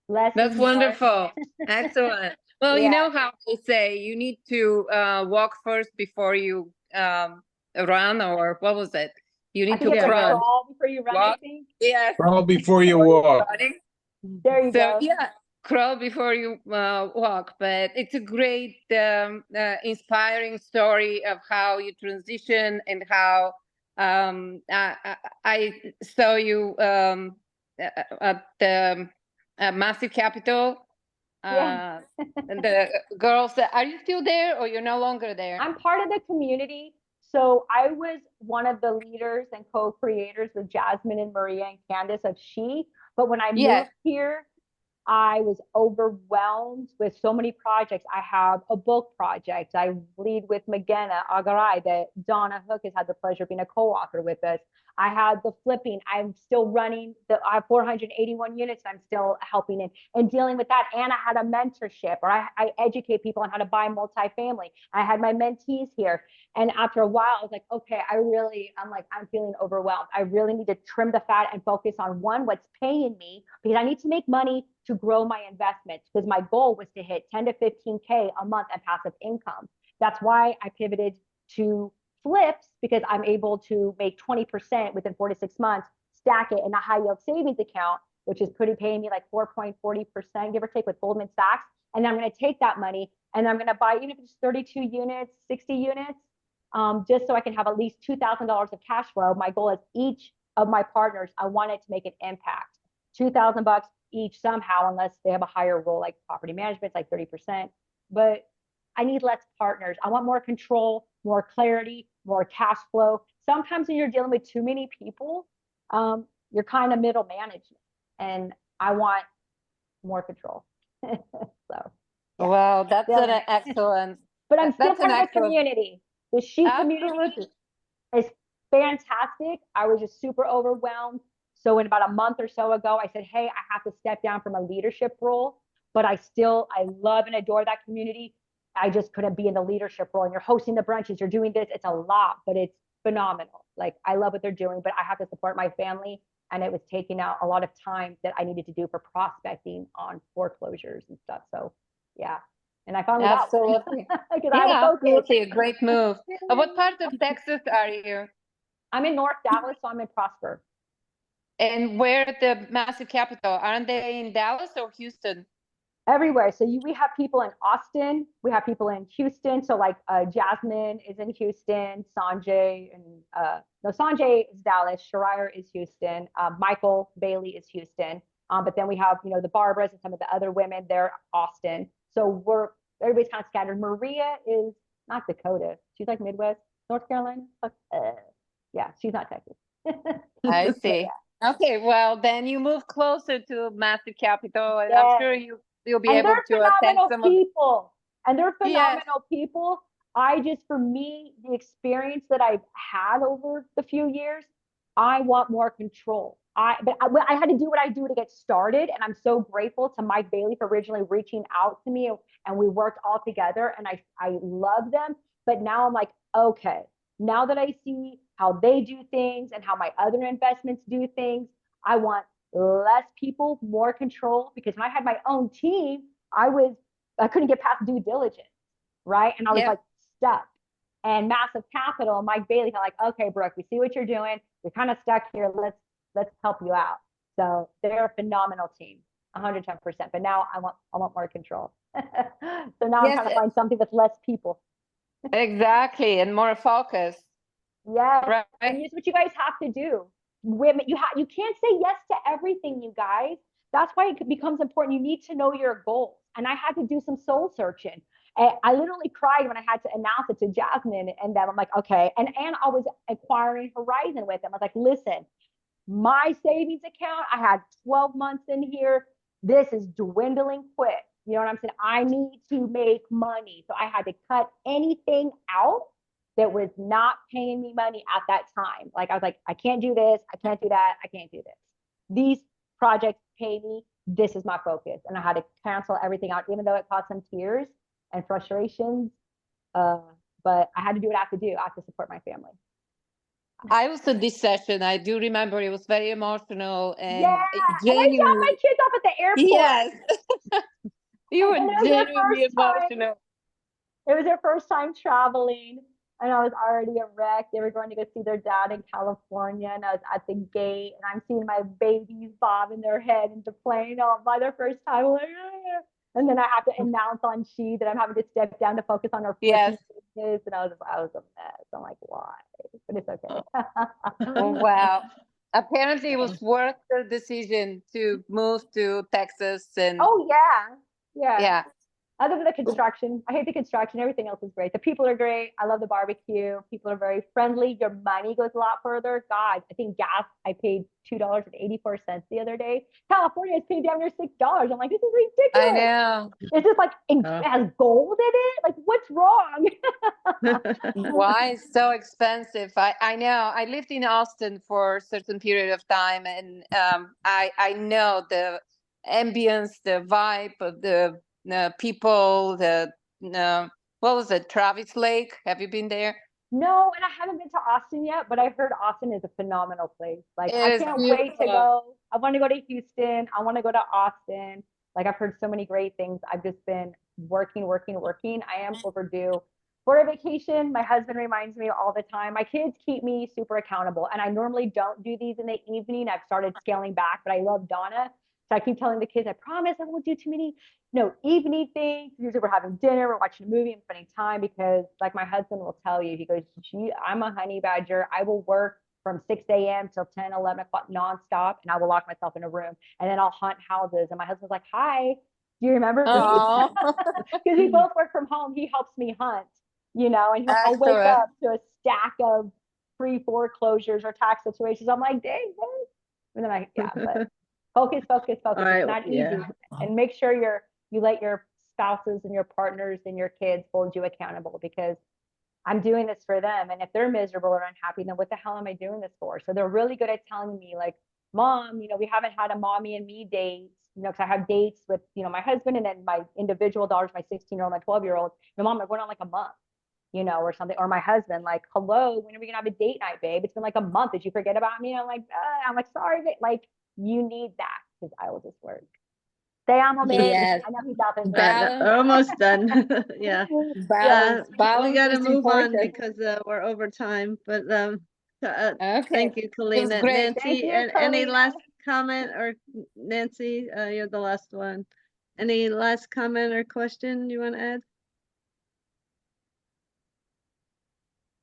Less That's is more. wonderful. Excellent. Well, you Yeah. know how they say you need to walk first before you run, or what was it? You I need think to you have to crawl. crawl before you run, I Walk. think. Yes. Crawl before you Before walk. running. There you So go. yeah, crawl before you walk. But it's a great, inspiring story of how you transition and how I saw you at the Massive Capital. Yeah. And the girls, are you still there, or you're no longer there? I'm part of the community. So I was one of the leaders and co-creators with Jasmine and Maria and Candace of She. But when I Yes. moved here, I was overwhelmed with so many projects. I have a book project. I lead with Magena Agaray that Donna Hook has had the pleasure of being a co-author with us. I had the flipping. I'm still running I have 481 units. I'm still helping and dealing with that. And I had a mentorship, or I educate people on how to buy multifamily. I had my mentees here. And after a while, I was like, okay, I'm feeling overwhelmed. I really need to trim the fat and focus on what's paying me, because I need to make money to grow my investments, because my goal was to hit 10 to 15K a month in passive income. That's why I pivoted to flips, because I'm able to make 20% within 4 to 6 months, stack it in a high yield savings account, which is paying me like 4.40%, give or take, with Goldman Sachs. And then I'm going to take that money and I'm going to buy, even if it's 32 units, 60 units, just so I can have at least $2,000 of cash flow. My goal is each of my partners, I want it to make an impact. $2,000 each somehow, unless they have a higher role like property management, it's like 30%. But I need less partners. I want more control, more clarity, more cash flow. Sometimes when you're dealing with too many people, you're kind of middle management, and I want more control. So, yeah. Well, that's Yeah. an excellent. But I'm still That's an part of the excellent- community. The She community Absolutely. is fantastic. I was just super overwhelmed. So in about a month or so ago, I said, hey, I have to step down from a leadership role, but I love and adore that community. I just couldn't be in the leadership role. And you're hosting the brunches, you're doing this. It's a lot, but it's phenomenal. Like, I love what they're doing, but I have to support my family. And it was taking out a lot of time that I needed to do for prospecting on foreclosures and stuff. So yeah. And I finally got one. Absolutely. 'Cause I had to Yeah, focus. absolutely. A great move. What part of Texas are you? I'm in North Dallas, so I'm in Prosper. And where the massive capital? Aren't they in Dallas or Houston? Everywhere. So we have people in Austin, we have people in Houston. So like Jasmine is in Houston, Sanjay and no, Sanjay is Dallas, Shariah is Houston, Michael Bailey is Houston. But then we have, the Barbaras and some of the other women, they're Austin. So everybody's kind of scattered. Maria is not Dakota. She's like Midwest, North Carolina. Yeah, she's not Texas. I see. Okay, well, then you move closer to massive capital, and Yeah. I'm sure you'll be And able they're to attend phenomenal some of. people. And they're Yes. phenomenal people. For me, the experience that I've had over the few years, I want more control. I had to do what I do to get started. And I'm so grateful to Mike Bailey for originally reaching out to me, and we worked all together, and I love them. But now I'm like, okay, now that I see how they do things and how my other investments do things, I want less people, more control. Because when I had my own team, I couldn't get past due diligence, right? And I was Yep. like stuck. And massive capital, Mike Bailey, kind of like, okay, Brooke, we see what you're doing. You're kind of stuck here. Let's help you out. So they're a phenomenal team, 110%. But now I want more control. So now I'm Yes, trying to find something with less people. Exactly, and more focus. Yeah, Right. and it's what you guys have to do. Women, you can't say yes to everything, you guys. That's why it becomes important. You need to know your goals. And I had to do some soul searching. And I literally cried when I had to announce it to Jasmine and them. I'm like, okay. And I was acquiring Horizon with them. I was like, listen, my savings account, I had 12 months in here. This is dwindling quick. You know what I'm saying? I need to make money. So I had to cut anything out that was not paying me money at that time. Like, I was like, I can't do this. I can't do that. I can't do this. These projects pay me. This is my focus. And I had to cancel everything out, even though it caused some tears and frustrations. But I had to do what I have to do. I have to support my family. I was at this session. I do remember it was very emotional and Yeah, and I genuinely. dropped my kids off at the airport. Yes. You were And it was their genuinely first time. emotional. It was their first time traveling, and I was already a wreck. They were going to go see their dad in California, and I was at the gate, and I'm seeing my babies bobbing their head into plane by their first time. Like, ah. And then I have to announce on She that I'm having to step down to focus on her Yes. business, and I was a mess. I'm like, why? But it's okay. Oh, wow. Apparently, it was worth the decision to move to Texas, and Oh yeah. yeah. Other than the construction, I hate the construction. Everything else is great. The people are great. I love the barbecue. People are very friendly. Your money goes a lot further. God, I think gas, I paid $2.84 the other day. California is paying down near $6. I'm like, this is ridiculous. I know. It's just like, it has gold in it. Like, what's wrong? Why it's so expensive? I know. I lived in Austin for a certain period of time, and I know the ambience, the vibe of the people. What was it? Travis Lake. Have you been there? No, and I haven't been to Austin yet, but I've heard Austin is a phenomenal place. Like, It I is can't wait to beautiful. go. I want to go to Houston. I want to go to Austin. Like, I've heard so many great things. I've just been working. I am overdue For a vacation, my husband reminds me all the time. My kids keep me super accountable, and I normally don't do these in the evening. I've started scaling back, but I love Donna. So I keep telling the kids, I promise I won't do too many, evening things. Usually we're having dinner, we're watching a movie and spending time, because like my husband will tell you, he goes, gee, I'm a honey badger. I will work from 6 a.m. till 10, 11 o'clock nonstop, and I will lock myself in a room, and then I'll hunt houses. And my husband's like, hi, do you remember me? Aw. Because we both work from home. He helps me hunt, and I'll wake Excellent. up to a stack of pre-foreclosures or tax situations. I'm like, dang, man. And then but focus. It's right, not yeah. easy. And make sure you let your spouses and your partners and your kids hold you accountable, because I'm doing this for them. And if they're miserable or unhappy, then what the hell am I doing this for? So they're really good at telling me, like, Mom, we haven't had a mommy and me date, because I have dates with, my husband, and then my individual daughters, my 16-year-old, my 12-year-old. My mom, like, we're on like a month, or something. Or my husband, like, hello, when are we gonna have a date night, babe? It's been like a month. Did you forget about me? I'm like, sorry, babe. Like, you need that, because I will just work. Stay on my man. Yes. I know he's out there. Balance. Almost done. Yeah. Balance. We Balance gotta is move on important. because we're over time, but Okay. thank you, Kalina. great. Nancy, Thank you, and any Kalina. last comment, or Nancy, you're the last one. Any last comment or question you want to add?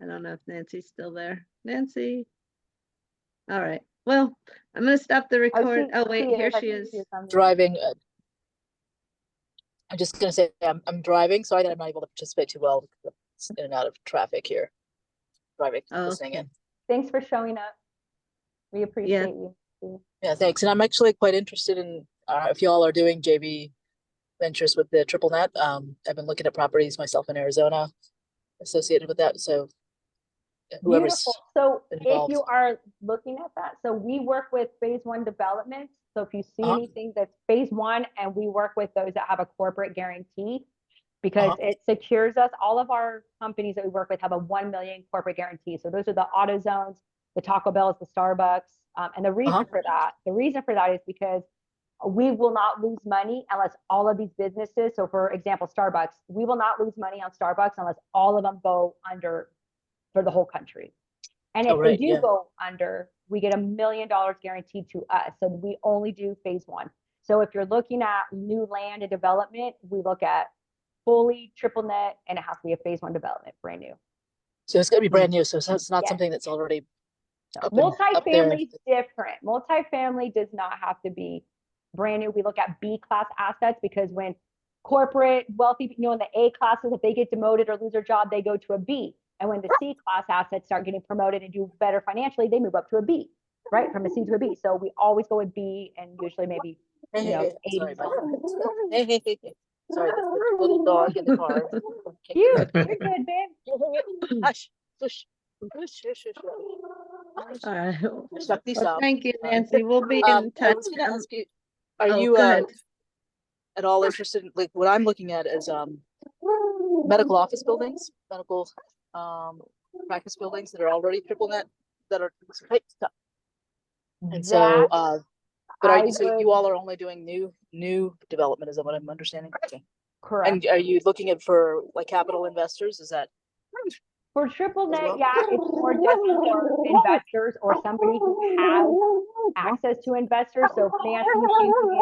I don't know if Nancy's still there. Nancy? All right. Well, I'm gonna stop the record. Oh, wait, here she is. Driving. I'm just gonna say I'm driving. Sorry that I'm not able to participate too well. It's in and out of traffic here. Driving, listening Okay. in. Thanks for showing up. We appreciate you. Yeah, thanks. And I'm actually quite interested in if y'all are doing JV ventures with the triple net. I've been looking at properties myself in Arizona associated with that. So whoever's Beautiful. So if involved. you are looking at that, so we work with phase 1 developments. So if you see anything that's phase 1, and we work with those that have a corporate guarantee, because it secures us. All of our companies that we work with have a 1 million corporate guarantee. So those are the AutoZones, the Taco Bells, the Starbucks. And the reason for that is because we will not lose money unless all of these businesses, so for example, Starbucks, we will not lose money on Starbucks unless all of them go under for the whole country. And if they do go under, we get $1 million guaranteed to us. So we only do phase 1. So if you're looking at new land and development, we look at fully triple net, and it has to be a phase 1 development, brand new. So it's gonna be brand new. So it's not something that's already up there. Multifamily is different. Multifamily does not have to be brand new. We look at B class assets, because when corporate wealthy, in the A classes, if they get demoted or lose their job, they go to a B. And when the C class assets start getting promoted and do better financially, they move up to a B, right? From a C to a B. So we always go with B, and usually maybe, 80. Sorry, sorry, that's the little dog in the car. You're good, babe. Hush, shush, shush, shush, shush. All right. Shakti, Well, stop. thank you, Nancy. We'll be I in touch. was gonna ask you, are Oh, you go ahead. at all interested in, like, what I'm looking at is medical office buildings, medical practice buildings that are already triple net, that are and so but so you all are only doing new development, is that what I'm understanding? Okay. Correct. And are you looking at for like capital investors? Is that for triple net? well? Yeah, it's more just for investors or somebody who has access to investors. So financing came to me